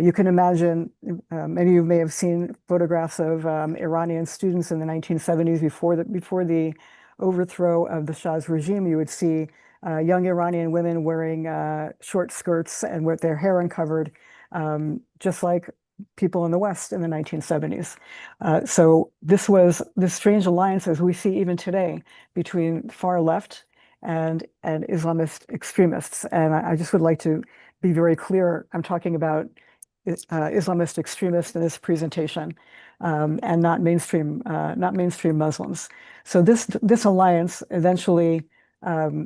You can imagine, many of you may have seen photographs of Iranian students in the 1970s before the overthrow of the Shah's regime. You would see young Iranian women wearing short skirts and with their hair uncovered, just like people in the West in the 1970s. So this was this strange alliance, as we see even today, between far left and Islamist extremists. And I just would like to be very clear. I'm talking about Islamist extremists in this presentation, and not mainstream Muslims. So this alliance eventually, the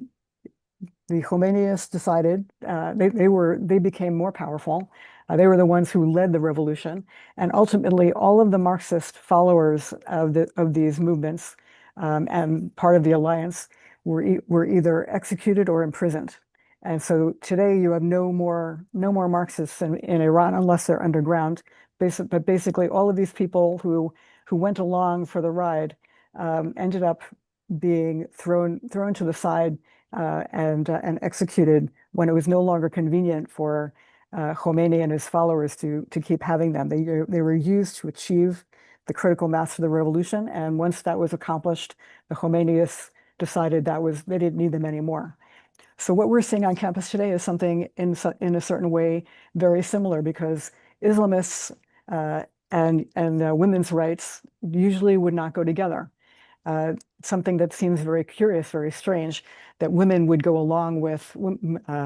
Khomeinyists decided they became more powerful. They were the ones who led the revolution, and ultimately all of the Marxist followers of these movements and part of the alliance were either executed or imprisoned. And so today you have no more Marxists in Iran unless they're underground. But basically all of these people who went along for the ride ended up being thrown to the side and executed when it was no longer convenient for Khomeini and his followers to keep having them. They were used to achieve the critical mass of the revolution, and once that was accomplished, the Khomeinyists decided they didn't need them anymore. So what we're seeing on campus today is something in a certain way very similar, because Islamists and women's rights usually would not go together. Something that seems very curious, very strange, that women would go along with,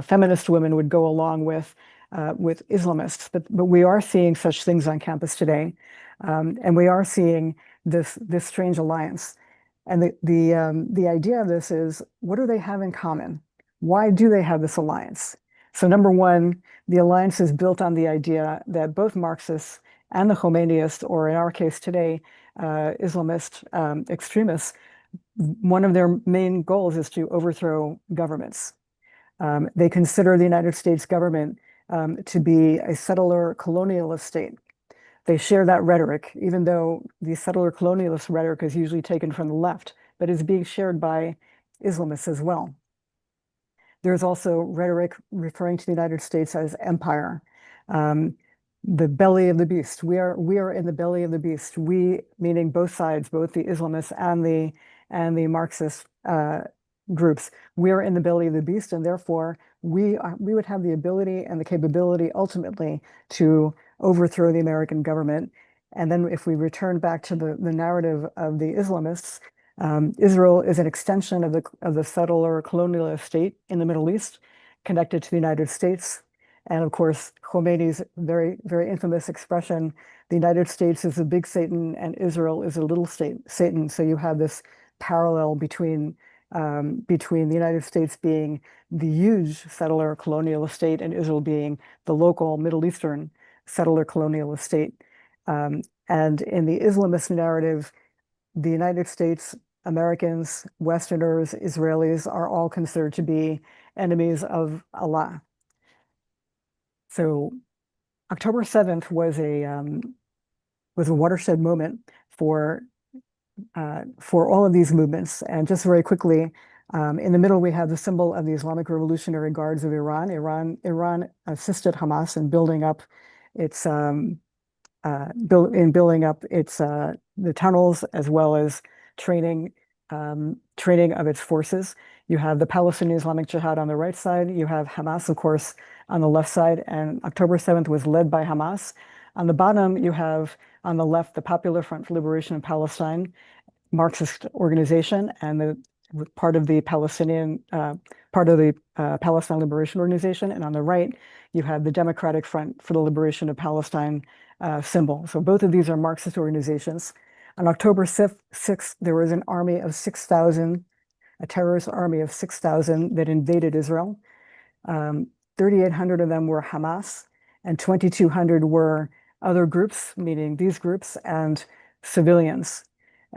feminist women would go along with Islamists. But we are seeing such things on campus today, and we are seeing this strange alliance. And the idea of this is, what do they have in common? Why do they have this alliance? So number one, the alliance is built on the idea that both Marxists and the Khomeinyists, or in our case today, Islamist extremists, one of their main goals is to overthrow governments. They consider the United States government to be a settler colonialist state. They share that rhetoric, even though the settler colonialist rhetoric is usually taken from the left, but is being shared by Islamists as well. There's also rhetoric referring to the United States as empire, the belly of the beast. We are in the belly of the beast. We, meaning both sides, both the Islamists and the Marxist groups. We are in the belly of the beast, and therefore we would have the ability and the capability ultimately to overthrow the American government. And then if we return back to the narrative of the Islamists, Israel is an extension of the settler colonialist state in the Middle East, connected to the United States. And of course, Khomeini's very, very infamous expression, the United States is a big Satan and Israel is a little Satan. So you have this parallel between the United States being the huge settler colonial state and Israel being the local Middle Eastern settler colonial state. And in the Islamist narrative, the United States, Americans, Westerners, Israelis are all considered to be enemies of Allah. So October 7th was a watershed moment for all of these movements. And just very quickly, in the middle, we have the symbol of the Islamic Revolutionary Guards of Iran. Iran assisted Hamas in building up its the tunnels as well as training of its forces. You have the Palestinian Islamic Jihad on the right side. You have Hamas, of course, on the left side. And October 7th was led by Hamas. On the bottom, you have on the left the Popular Front for Liberation of Palestine, Marxist organization, and part of the Palestine Liberation Organization. And on the right, you have the Democratic Front for the Liberation of Palestine symbol. So both of these are Marxist organizations. On October 6th, there was an army of 6,000, a terrorist army of 6,000 that invaded Israel. 3,800 of them were Hamas, and 2,200 were other groups, meaning these groups, and civilians.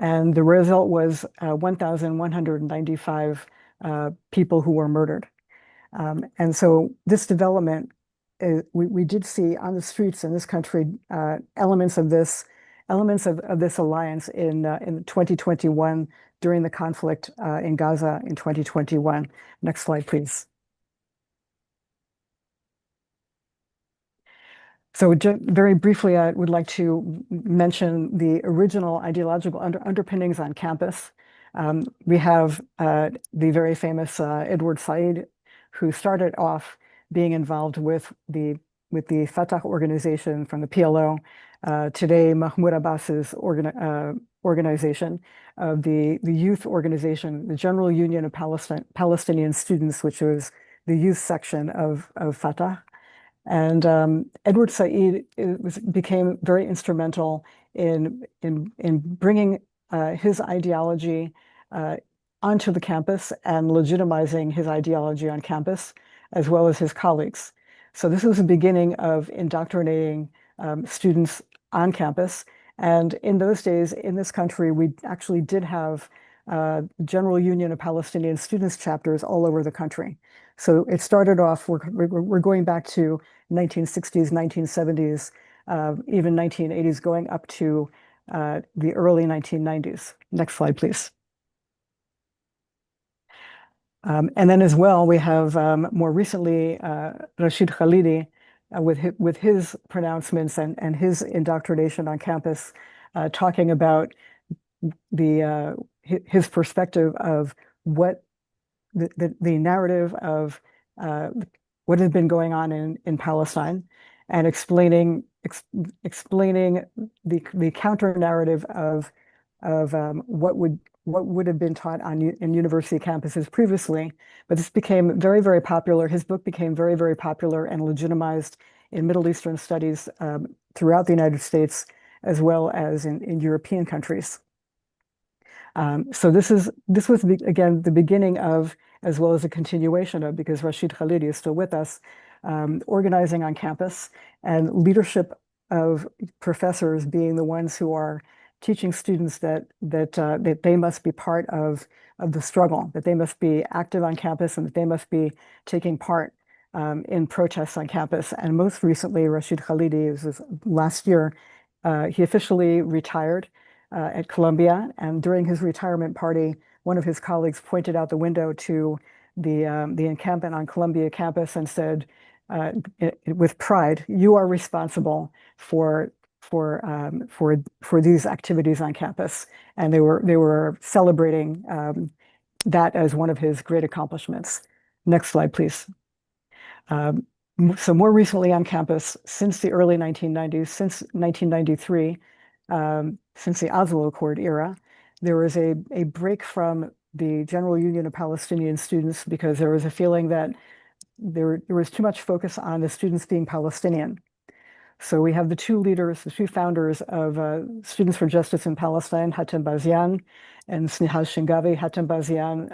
And the result was 1,195 people who were murdered. And so this development, we did see on the streets in this country elements of this alliance in 2021 during the conflict in Gaza in 2021. Next slide, please. So very briefly, I would like to mention the original ideological underpinnings on campus. We have the very famous Edward Said, who started off being involved with the Fatah organization from the PLO. Today, Mahmoud Abbas's organization, the youth organization, the General Union of Palestinian Students, which was the youth section of Fatah. And Edward Said became very instrumental in bringing his ideology onto the campus and legitimizing his ideology on campus, as well as his colleagues. So this was the beginning of indoctrinating students on campus. And in those days, in this country, we actually did have General Union of Palestinian Students chapters all over the country. So it started off, we're going back to 1960s, 1970s, even 1980s, going up to the early 1990s. Next slide, please. And then as well, we have more recently Rashid Khalidi with his pronouncements and his indoctrination on campus, talking about his perspective of what the narrative of what has been going on in Palestine, and explaining the counter narrative of what would have been taught in university campuses previously. But this became very, very popular. His book became very, very popular and legitimized in Middle Eastern studies throughout the United States, as well as in European countries. So this was again the beginning of, as well as a continuation of, because Rashid Khalidi is still with us, organizing on campus and leadership of professors being the ones who are teaching students that they must be part of the struggle, that they must be active on campus, and that they must be taking part in protests on campus. And most recently, Rashid Khalidi, last year, he officially retired at Columbia, and during his retirement party, one of his colleagues pointed out the window to the encampment on Columbia campus and said, with pride, "You are responsible for these activities on campus." And they were celebrating that as one of his great accomplishments. Next slide, please. So more recently on campus, since the early 1990s, since 1993, since the Oslo Accord era, there was a break from the General Union of Palestinian Students because there was a feeling that there was too much focus on the students being Palestinian. So we have the two leaders, the two founders of Students for Justice in Palestine, Hatem Bazian and Snehal Shingavi. Hatem Bazian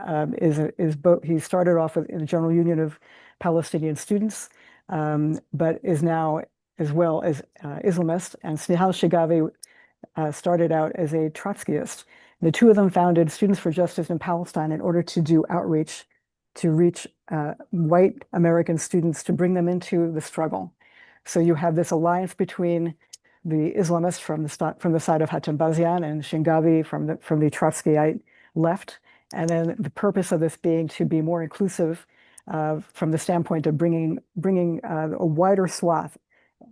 he started off in the General Union of Palestinian Students, but is now as well as Islamist. And Snehal Shingavi started out as a Trotskyist. The two of them founded Students for Justice in Palestine in order to do outreach to reach white American students to bring them into the struggle. So you have this alliance between the Islamists from the side of Hatem Bazian and Shingavi from the Trotskyite left, and then the purpose of this being to be more inclusive from the standpoint of bringing a wider swath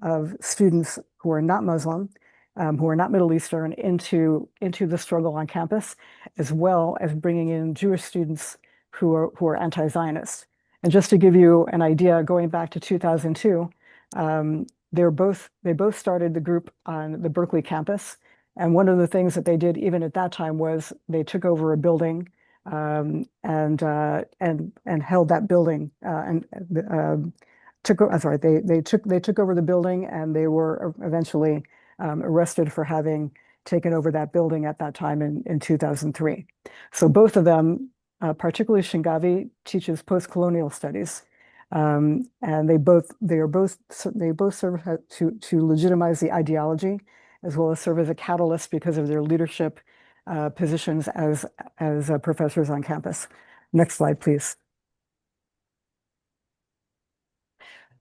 of students who are not Muslim, who are not Middle Eastern, into the struggle on campus, as well as bringing in Jewish students who are anti-Zionist. And just to give you an idea, going back to 2002. They both started the group on the Berkeley campus, and one of the things that they did even at that time was they took over a building and held that building took over the building, and they were eventually arrested for having taken over that building at that time in 2003. So both of them, particularly Shingavi, teaches post-colonial studies. And they both serve to legitimize the ideology, as well as serve as a catalyst because of their leadership positions as professors on campus. Next slide, please.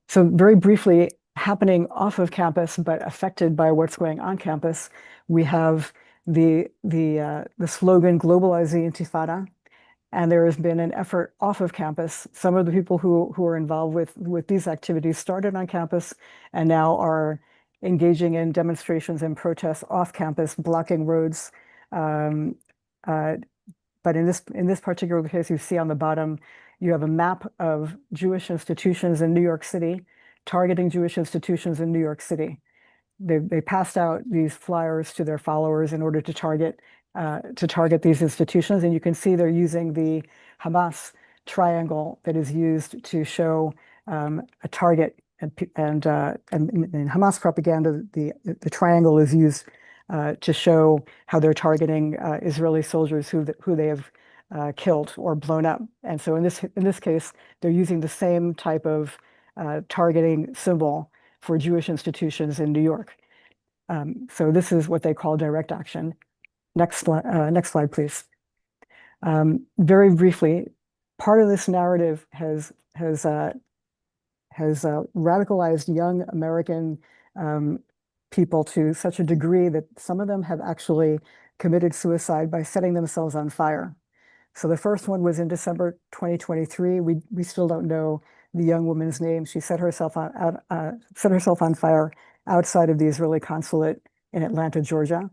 So very briefly, happening off of campus but affected by what's going on campus, we have the slogan "Globalize the Intifada." And there has been an effort off of campus. Some of the people who are involved with these activities started on campus and now are engaging in demonstrations and protests off campus, blocking roads. But in this particular case, you see on the bottom, you have a map of Jewish institutions in New York City, targeting Jewish institutions in New York City. They passed out these flyers to their followers in order to target these institutions, and you can see they're using the Hamas triangle that is used to show a target, and in Hamas propaganda, the triangle is used to show how they're targeting Israeli soldiers who they have killed or blown up. And so in this case, they're using the same type of targeting symbol for Jewish institutions in New York. So this is what they call direct action. Next slide, please. Very briefly, part of this narrative has radicalized young American people to such a degree that some of them have actually committed suicide by setting themselves on fire. So the first one was in December 2023. We still don't know the young woman's name. She set herself on fire outside of the Israeli consulate in Atlanta, Georgia.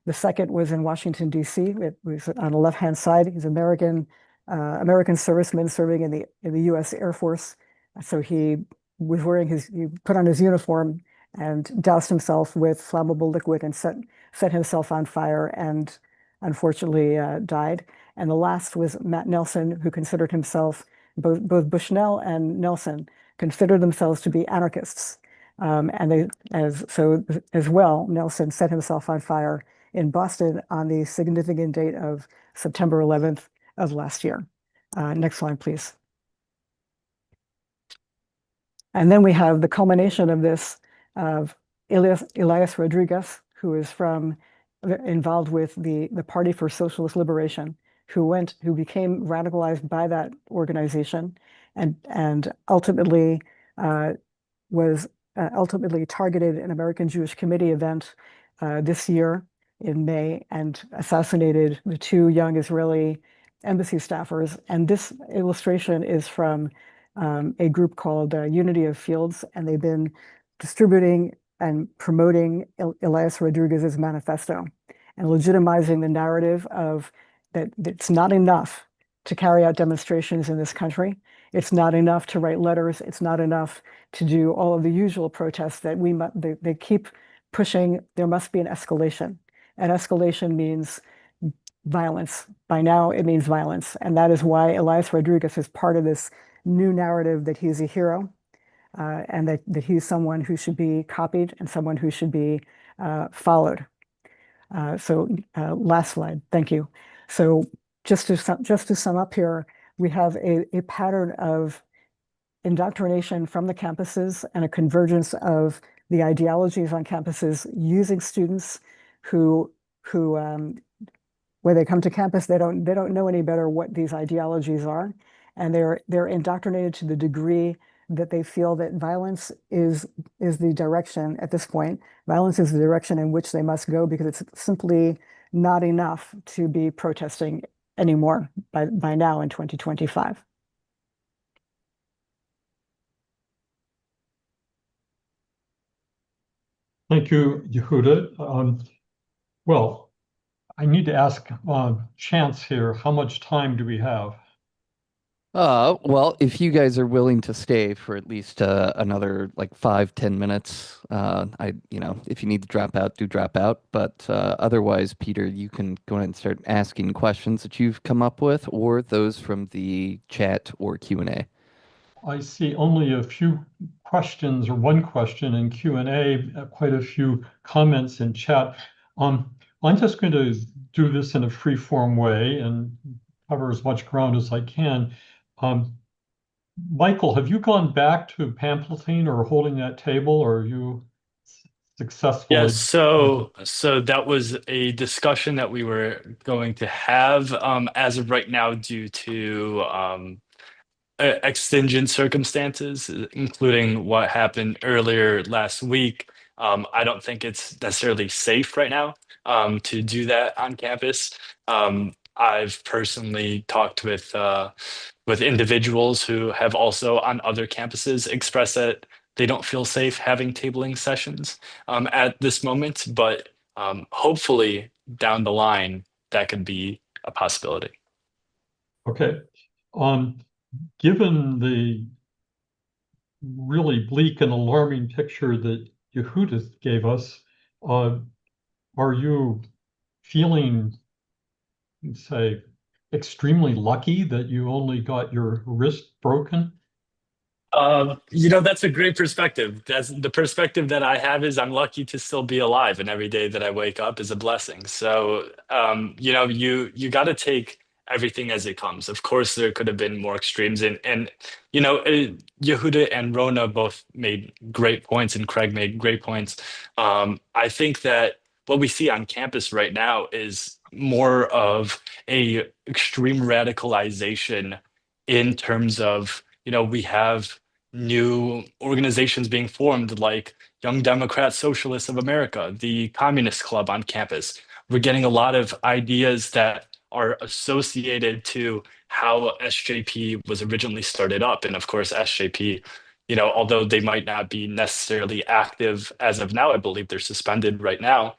The second was in Washington, D.C. It was on the left-hand side. He's American serviceman serving in the U.S. Air Force. So he put on his uniform and doused himself with flammable liquid and set himself on fire and unfortunately died. And the last was Matt Nelson, who considered himself, both Bushnell and Nelson considered themselves to be anarchists. And as well, Nelson set himself on fire in Boston on the significant date of September 11th of last year. Next slide, please. And then we have the culmination of this of Elias Rodriguez, who is involved with the Party for Socialist Liberation, who became radicalized by that organization and ultimately was targeted an American Jewish Committee event this year in May and assassinated the two young Israeli embassy staffers. And this illustration is from a group called Unity of Fields, and they've been distributing and promoting Elias Rodriguez's manifesto and legitimizing the narrative of that it's not enough to carry out demonstrations in this country. It's not enough to write letters. It's not enough to do all of the usual protests that they keep pushing. There must be an escalation. And escalation means violence. By now, it means violence. And that is why Elias Rodriguez is part of this new narrative that he's a hero, and that he's someone who should be copied and someone who should be followed. Last slide. Thank you. So just to sum up here, we have a pattern of indoctrination from the campuses and a convergence of the ideologies on campuses using students who when they come to campus, they don't know any better what these ideologies are, and they're indoctrinated to the degree that they feel that violence is the direction at this point. Violence is the direction in which they must go, because it's simply not enough to be protesting anymore by now in 2025. Thank you, Yehudit. Well, I need to ask Chance here, how much time do we have? Well, if you guys are willing to stay for at least another like 5-10 minutes, if you need to drop out, do drop out. But otherwise, Peter, you can go ahead and start asking questions that you've come up with, or those from the chat or Q&A. I see only a few questions, or one question in Q&A, quite a few comments in chat. I'm just going to do this in a free-form way and cover as much ground as I can. Michael, have you gone back to pamphleting or holding that table, or are you successfully? Yes, so that was a discussion that we were going to have as of right now due to extingent circumstances, including what happened earlier last week. I don't think it's necessarily safe right now to do that on campus. I've personally talked with individuals who have also on other campuses expressed that they don't feel safe having tabling sessions at this moment, but hopefully down the line that could be a possibility. Okay. Given the really bleak and alarming picture that Yehudit gave us, are you feeling, say, extremely lucky that you only got your wrist broken? That's a great perspective. That's the perspective that I have is I'm lucky to still be alive, and every day that I wake up is a blessing. So, you got to take everything as it comes. Of course, there could have been more extremes, and Yehuda and Rona both made great points, and Craig made great points. I think that what we see on campus right now is more of a extreme radicalization in terms of, we have new organizations being formed like Young Democrat Socialists of America, the Communist Club on campus. We're getting a lot of ideas that are associated to how SJP was originally started up. And of course, SJP, although they might not be necessarily active as of now, I believe they're suspended right now.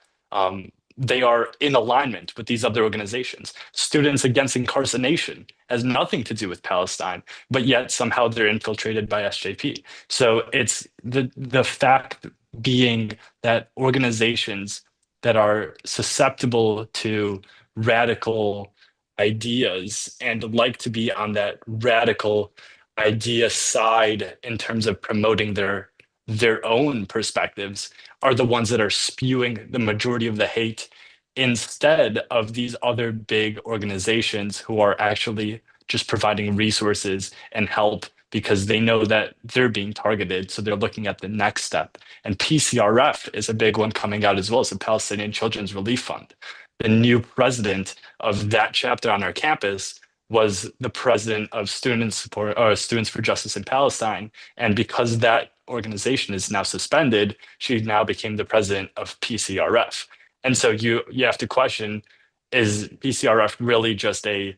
They are in alignment with these other organizations. Students Against Incarceration has nothing to do with Palestine, but yet somehow they're infiltrated by SJP. So it's the fact being that organizations that are susceptible to radical ideas and like to be on that radical idea side in terms of promoting their own perspectives are the ones that are spewing the majority of the hate instead of these other big organizations who are actually just providing resources and help because they know that they're being targeted. So they're looking at the next step. And PCRF is a big one coming out as well as the Palestinian Children's Relief Fund. The new president of that chapter on our campus was the president of Students for Justice in Palestine. And because that organization is now suspended, she now became the president of PCRF. And so you have to question, is PCRF really just a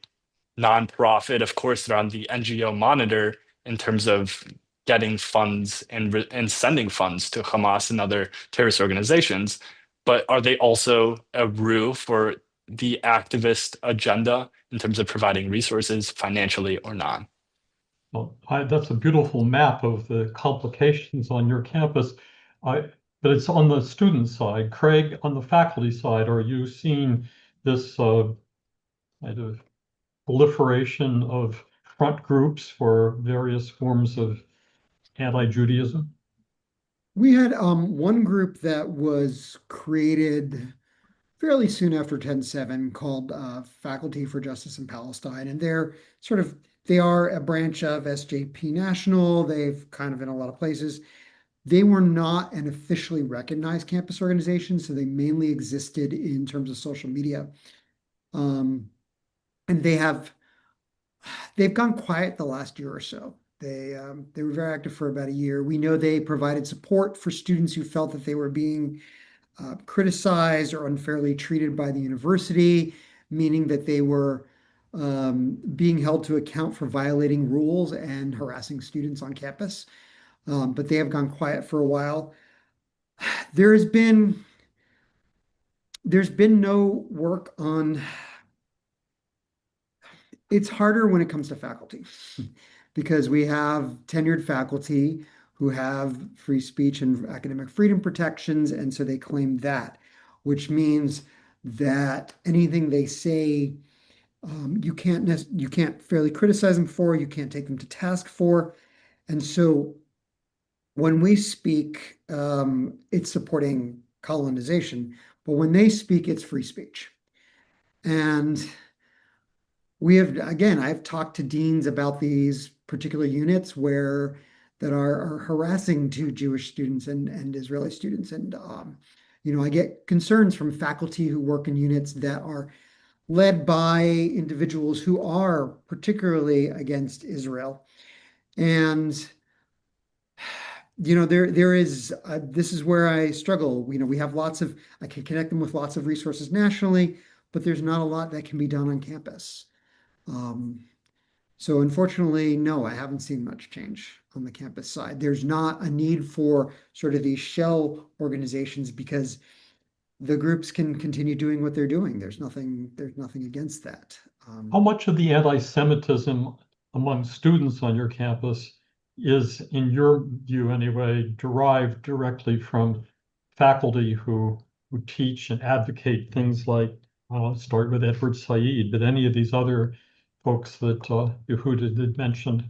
nonprofit? Of course, they're on the NGO monitor in terms of getting funds and sending funds to Hamas and other terrorist organizations. But are they also a ruse for the activist agenda in terms of providing resources financially or not? Well, that's a beautiful map of the complications on your campus. But it's on the student side. Craig, on the faculty side, are you seeing this kind of proliferation of front groups for various forms of anti-Judaism? We had one group that was created fairly soon after 10/7 called Faculty for Justice in Palestine. And they are a branch of SJP National. They've kind of in a lot of places. They were not an officially recognized campus organization, so they mainly existed in terms of social media. And they've gone quiet the last year or so. They were very active for about a year. We know they provided support for students who felt that they were being criticized or unfairly treated by the university, meaning that they were being held to account for violating rules and harassing students on campus. But they have gone quiet for a while. There's been no work on. It's harder when it comes to faculty because we have tenured faculty who have free speech and academic freedom protections, and so they claim that, which means that anything they say, you can't fairly criticize them for, you can't take them to task for, and so when we speak, it's supporting colonization, but when they speak, it's free speech, and I've talked to deans about these particular units that are harassing to Jewish students and Israeli students. And, I get concerns from faculty who work in units that are led by individuals who are particularly against Israel. And, this is where I struggle. We have I can connect them with lots of resources nationally, but there's not a lot that can be done on campus. So unfortunately, no, I haven't seen much change on the campus side. There's not a need for sort of these shell organizations because the groups can continue doing what they're doing. There's nothing against that. How much of the anti-Semitism among students on your campus is, in your view anyway, derived directly from faculty who teach and advocate things like, I'll start with Edward Said, but any of these other folks that Yehudit had mentioned?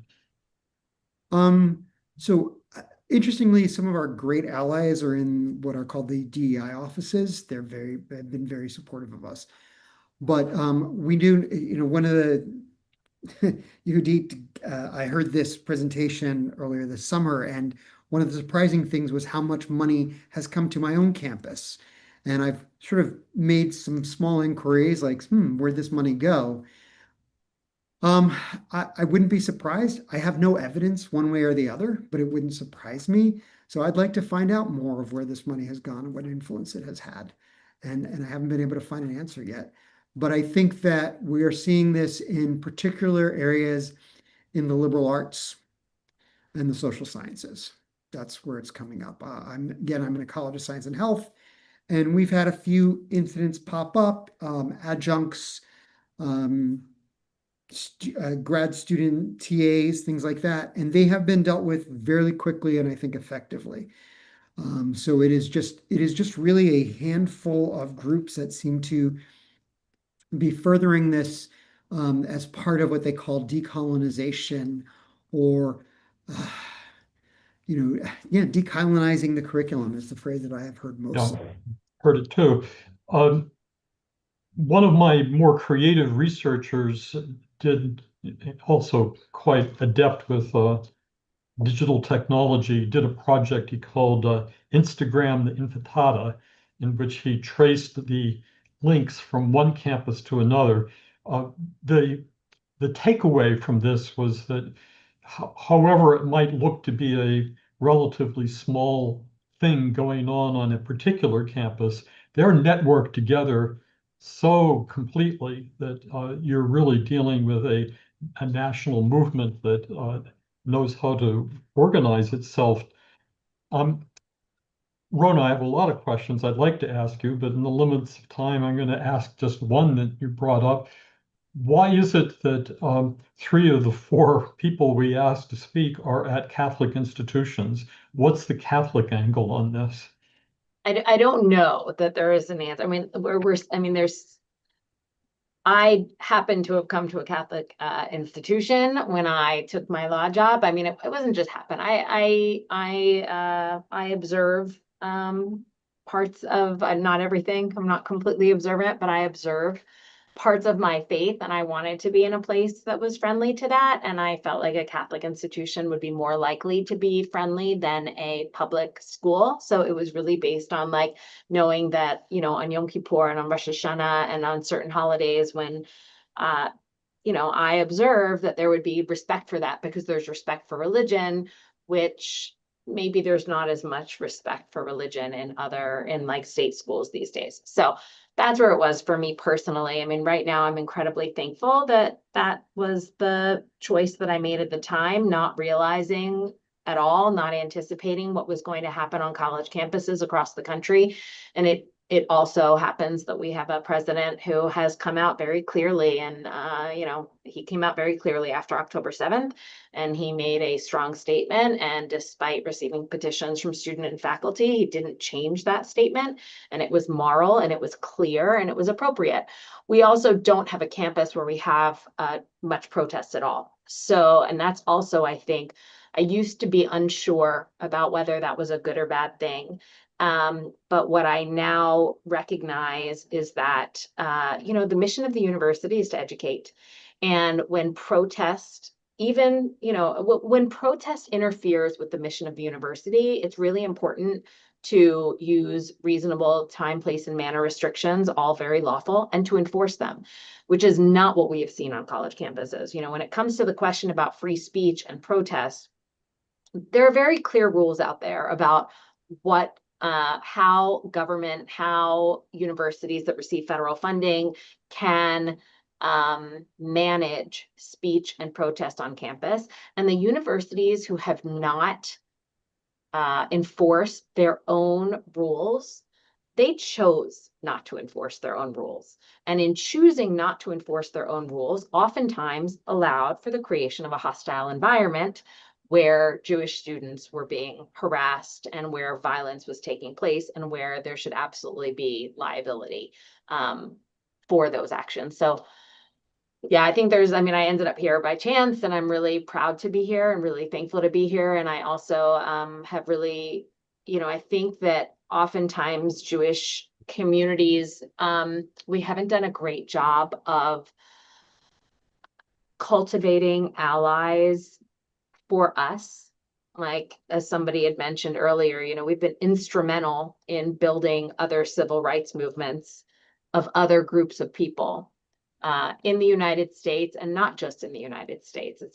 So interestingly, some of our great allies are in what are called the DEI offices. They've been very supportive of us. But we do, one of the Yehudit, I heard this presentation earlier this summer, and one of the surprising things was how much money has come to my own campus. And I've sort of made some small inquiries like, where'd this money go? I wouldn't be surprised. I have no evidence one way or the other, but it wouldn't surprise me. So I'd like to find out more of where this money has gone and what influence it has had. And I haven't been able to find an answer yet. But I think that we are seeing this in particular areas in the liberal arts and the social sciences. That's where it's coming up. I'm in a College of Science and Health, and we've had a few incidents pop up, adjuncts, grad student TAs, things like that, and they have been dealt with very quickly and I think effectively. So it is just really a handful of groups that seem to be furthering this as part of what they call decolonization, or decolonizing the curriculum is the phrase that I have heard most. Yeah, heard it too. One of my more creative researchers did also quite adept with digital technology, did a project he called Instagram the Intifada, in which he traced the links from one campus to another. The takeaway from this was that however it might look to be a relatively small thing going on a particular campus, they're networked together so completely that you're really dealing with a national movement that knows how to organize itself. Rona, I have a lot of questions I'd like to ask you, but in the limits of time, I'm going to ask just one that you brought up. Why is it that 3 of the 4 people we asked to speak are at Catholic institutions? What's the Catholic angle on this? I don't know that there is an answer. I mean, I happen to have come to a Catholic institution when I took my law job. I mean, it wasn't just happen. I observe parts of not everything. I'm not completely observant, but I observe parts of my faith, and I wanted to be in a place that was friendly to that. And I felt like a Catholic institution would be more likely to be friendly than a public school. So it was really based on like knowing that, on Yom Kippur and on Rosh Hashanah and on certain holidays when, I observed that there would be respect for that because there's respect for religion, which maybe there's not as much respect for religion in like state schools these days. So that's where it was for me personally. I mean, right now I'm incredibly thankful that that was the choice that I made at the time, not realizing at all, not anticipating what was going to happen on college campuses across the country. And it also happens that we have a president who has come out very clearly, and he came out very clearly after October 7th, and he made a strong statement. And despite receiving petitions from student and faculty, he didn't change that statement, and it was moral, and it was clear, and it was appropriate. We also don't have a campus where we have much protest at all. So, and that's also, I think, I used to be unsure about whether that was a good or bad thing. But what I now recognize is that, the mission of the university is to educate. And when protest, when protest interferes with the mission of the university, it's really important to use reasonable time, place, and manner restrictions, all very lawful, and to enforce them, which is not what we have seen on college campuses. When it comes to the question about free speech and protest, there are very clear rules out there about how universities that receive federal funding can manage speech and protest on campus. And the universities who have not enforced their own rules, they chose not to enforce their own rules. And in choosing not to enforce their own rules, oftentimes allowed for the creation of a hostile environment where Jewish students were being harassed and where violence was taking place and where there should absolutely be liability for those actions. So yeah, I think I ended up here by chance, and I'm really proud to be here and really thankful to be here. And I also have really, I think that oftentimes Jewish communities, we haven't done a great job of cultivating allies for us. Like, as somebody had mentioned earlier, we've been instrumental in building other civil rights movements of other groups of people in the United States, and not just in the United States. If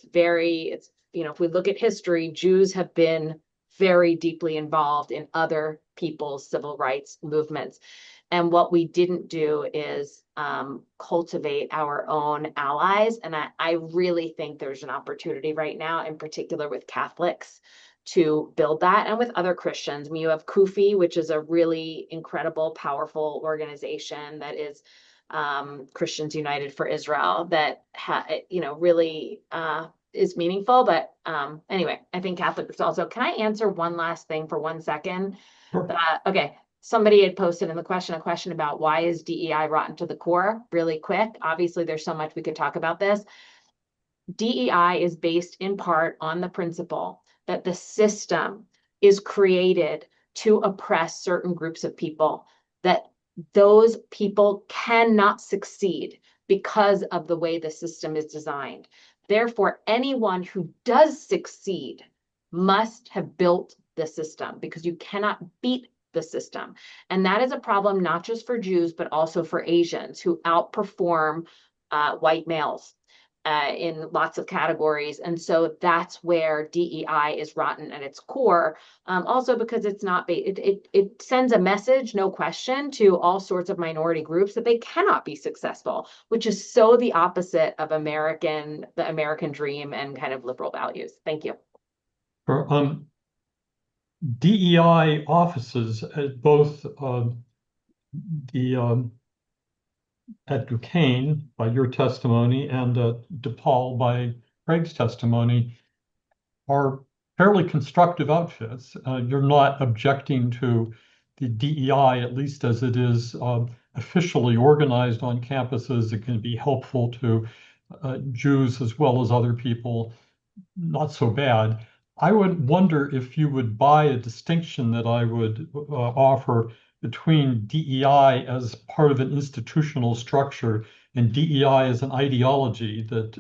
we look at history, Jews have been very deeply involved in other people's civil rights movements. And what we didn't do is cultivate our own allies. And I really think there's an opportunity right now, in particular with Catholics, to build that, and with other Christians. I mean, you have CUFI, which is a really incredible, powerful organization that is Christians United for Israel, that really is meaningful. But anyway, I think Catholics also. Can I answer one last thing for 1 second? Sure. Okay. Somebody had posted in the question a question about why is DEI rotten to the core? Really quick. Obviously, there's so much we could talk about this. DEI is based in part on the principle that the system is created to oppress certain groups of people, that those people cannot succeed because of the way the system is designed. Therefore, anyone who does succeed must have built the system, because you cannot beat the system. And that is a problem not just for Jews, but also for Asians, who outperform white males in lots of categories. And so that's where DEI is rotten at its core. Also because it's not, it sends a message, no question, to all sorts of minority groups that they cannot be successful, which is so the opposite of the American dream and kind of liberal values. Thank you. DEI offices at both the at Duquesne by your testimony and at DePaul by Craig's testimony are fairly constructive outfits. You're not objecting to the DEI, at least as it is officially organized on campuses. It can be helpful to Jews as well as other people. Not so bad. I would wonder if you would buy a distinction that I would offer between DEI as part of an institutional structure and DEI as an ideology that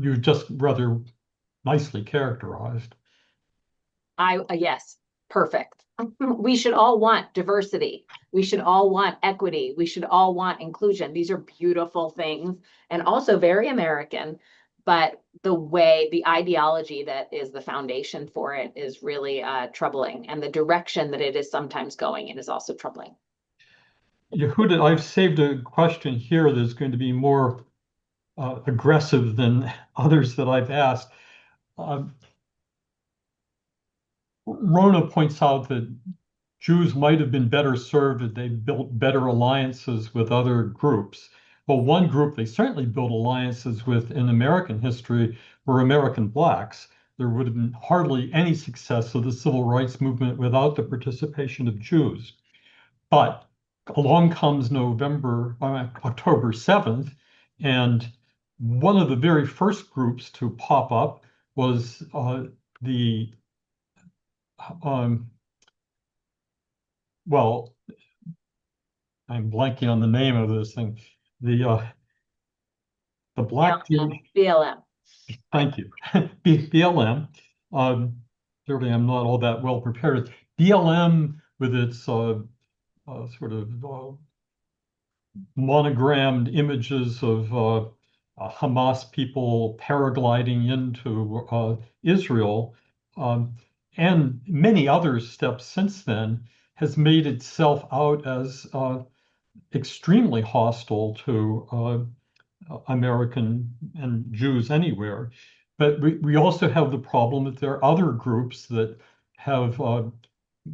you just rather nicely characterized. Yes, perfect. We should all want diversity. We should all want equity. We should all want inclusion. These are beautiful things and also very American, but the ideology that is the foundation for it is really troubling. And the direction that it is sometimes going in is also troubling. Yehudit, I've saved a question here that's going to be more aggressive than others that I've asked. Rona points out that Jews might have been better served if they built better alliances with other groups. Well, one group they certainly built alliances with in American history were American blacks. There would have been hardly any success of the civil rights movement without the participation of Jews. But along comes October 7th, and one of the very first groups to pop up was the well, I'm blanking on the name of this thing. The Black Jewish. BLM. Thank you. BLM. Clearly, I'm not all that well prepared. BLM, with its sort of monogrammed images of Hamas people paragliding into Israel, and many other steps since then, has made itself out as extremely hostile to American and Jews anywhere. But we also have the problem that there are other groups that have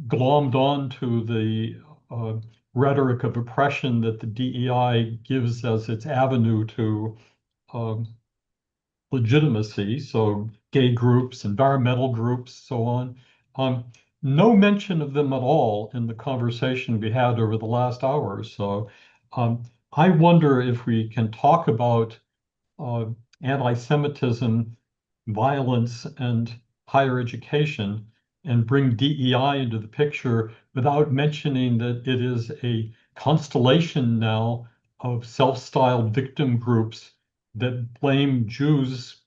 glommed on to the rhetoric of oppression that the DEI gives as its avenue to legitimacy. So gay groups, environmental groups, so on. No mention of them at all in the conversation we had over the last hour or so. I wonder if we can talk about anti-Semitism, violence, and higher education and bring DEI into the picture without mentioning that it is a constellation now of self-styled victim groups that blame Jews,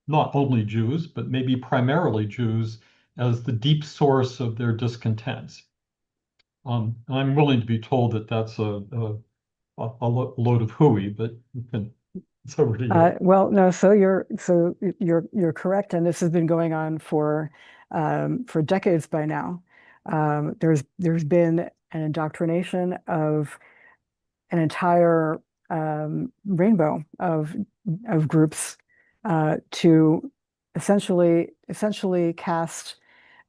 not only Jews, but maybe primarily Jews, as the deep source of their discontents. I'm willing to be told that that's a load of hooey, but it's over to you. Well, no, so you're correct, and this has been going on for decades by now. There's been an indoctrination of an entire rainbow of groups to essentially cast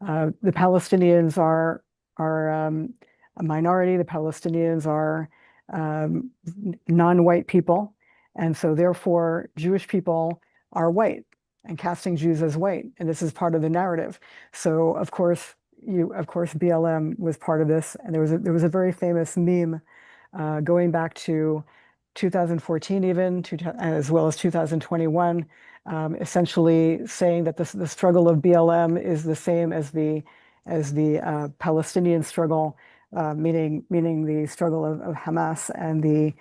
the Palestinians are a minority. The Palestinians are non-white people, and so therefore Jewish people are white and casting Jews as white, and this is part of the narrative. So of course BLM was part of this, and there was a very famous meme going back to 2014 even, as well as 2021, essentially saying that the struggle of BLM is the same as the Palestinian struggle, meaning the struggle of Hamas and the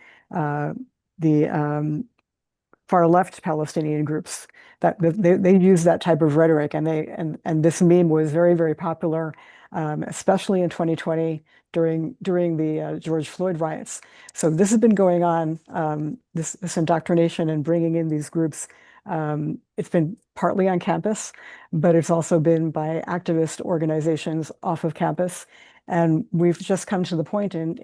far left Palestinian groups. That they use that type of rhetoric, and this meme was very, very popular, especially in 2020 during the George Floyd riots. So this has been going on, this indoctrination and bringing in these groups. It's been partly on campus, but it's also been by activist organizations off of campus. And we've just come to the point in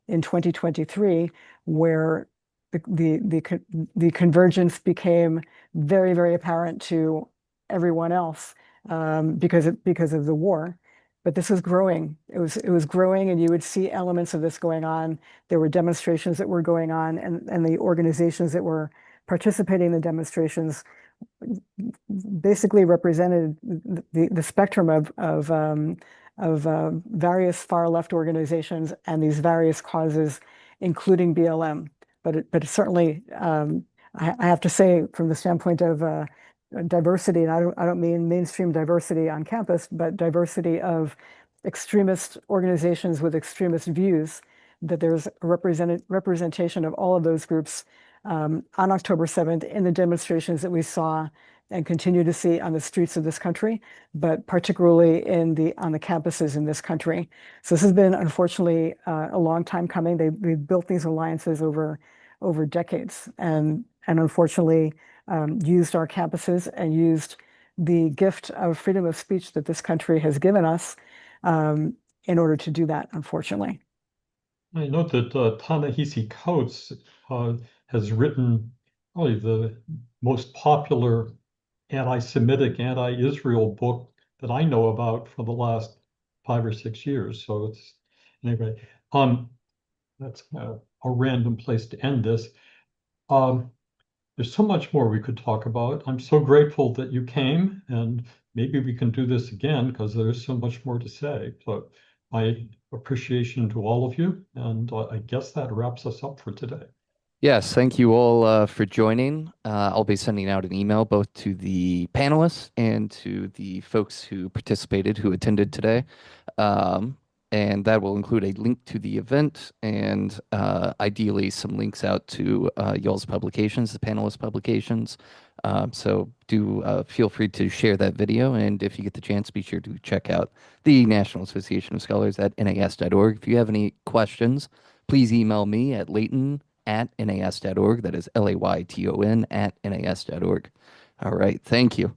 2023 where the convergence became very, very apparent to everyone else. because of the war. But this was growing. It was growing, and you would see elements of this going on. There were demonstrations that were going on, and the organizations that were participating in the demonstrations basically represented the spectrum of various far left organizations and these various causes, including BLM. But certainly, I have to say, from the standpoint of diversity, and I don't mean mainstream diversity on campus, but diversity of extremist organizations with extremist views, that there's a representation of all of those groups on October 7th in the demonstrations that we saw and continue to see on the streets of this country, but particularly on the campuses in this country. So this has been, unfortunately, a long time coming. We've built these alliances over decades, and unfortunately used our campuses and used the gift of freedom of speech that this country has given us in order to do that, unfortunately. I note that Ta-Nehisi Coates has written probably the most popular anti-Semitic, anti-Israel book that I know about for the last 5 or 6 years. So it's anyway. That's a random place to end this. There's so much more we could talk about. I'm so grateful that you came, and maybe we can do this again because there's so much more to say. So my appreciation to all of you, and I guess that wraps us up for today. Yes, thank you all for joining. I'll be sending out an email both to the panelists and to the folks who participated, who attended today. And that will include a link to the event and ideally some links out to y'all's publications, the panelists' publications. So do feel free to share that video. And if you get the chance, be sure to check out the National Association of Scholars at nas.org. If you have any questions, please email me at layton@nas.org. That is LAYTON @nas.org. All right. Thank you.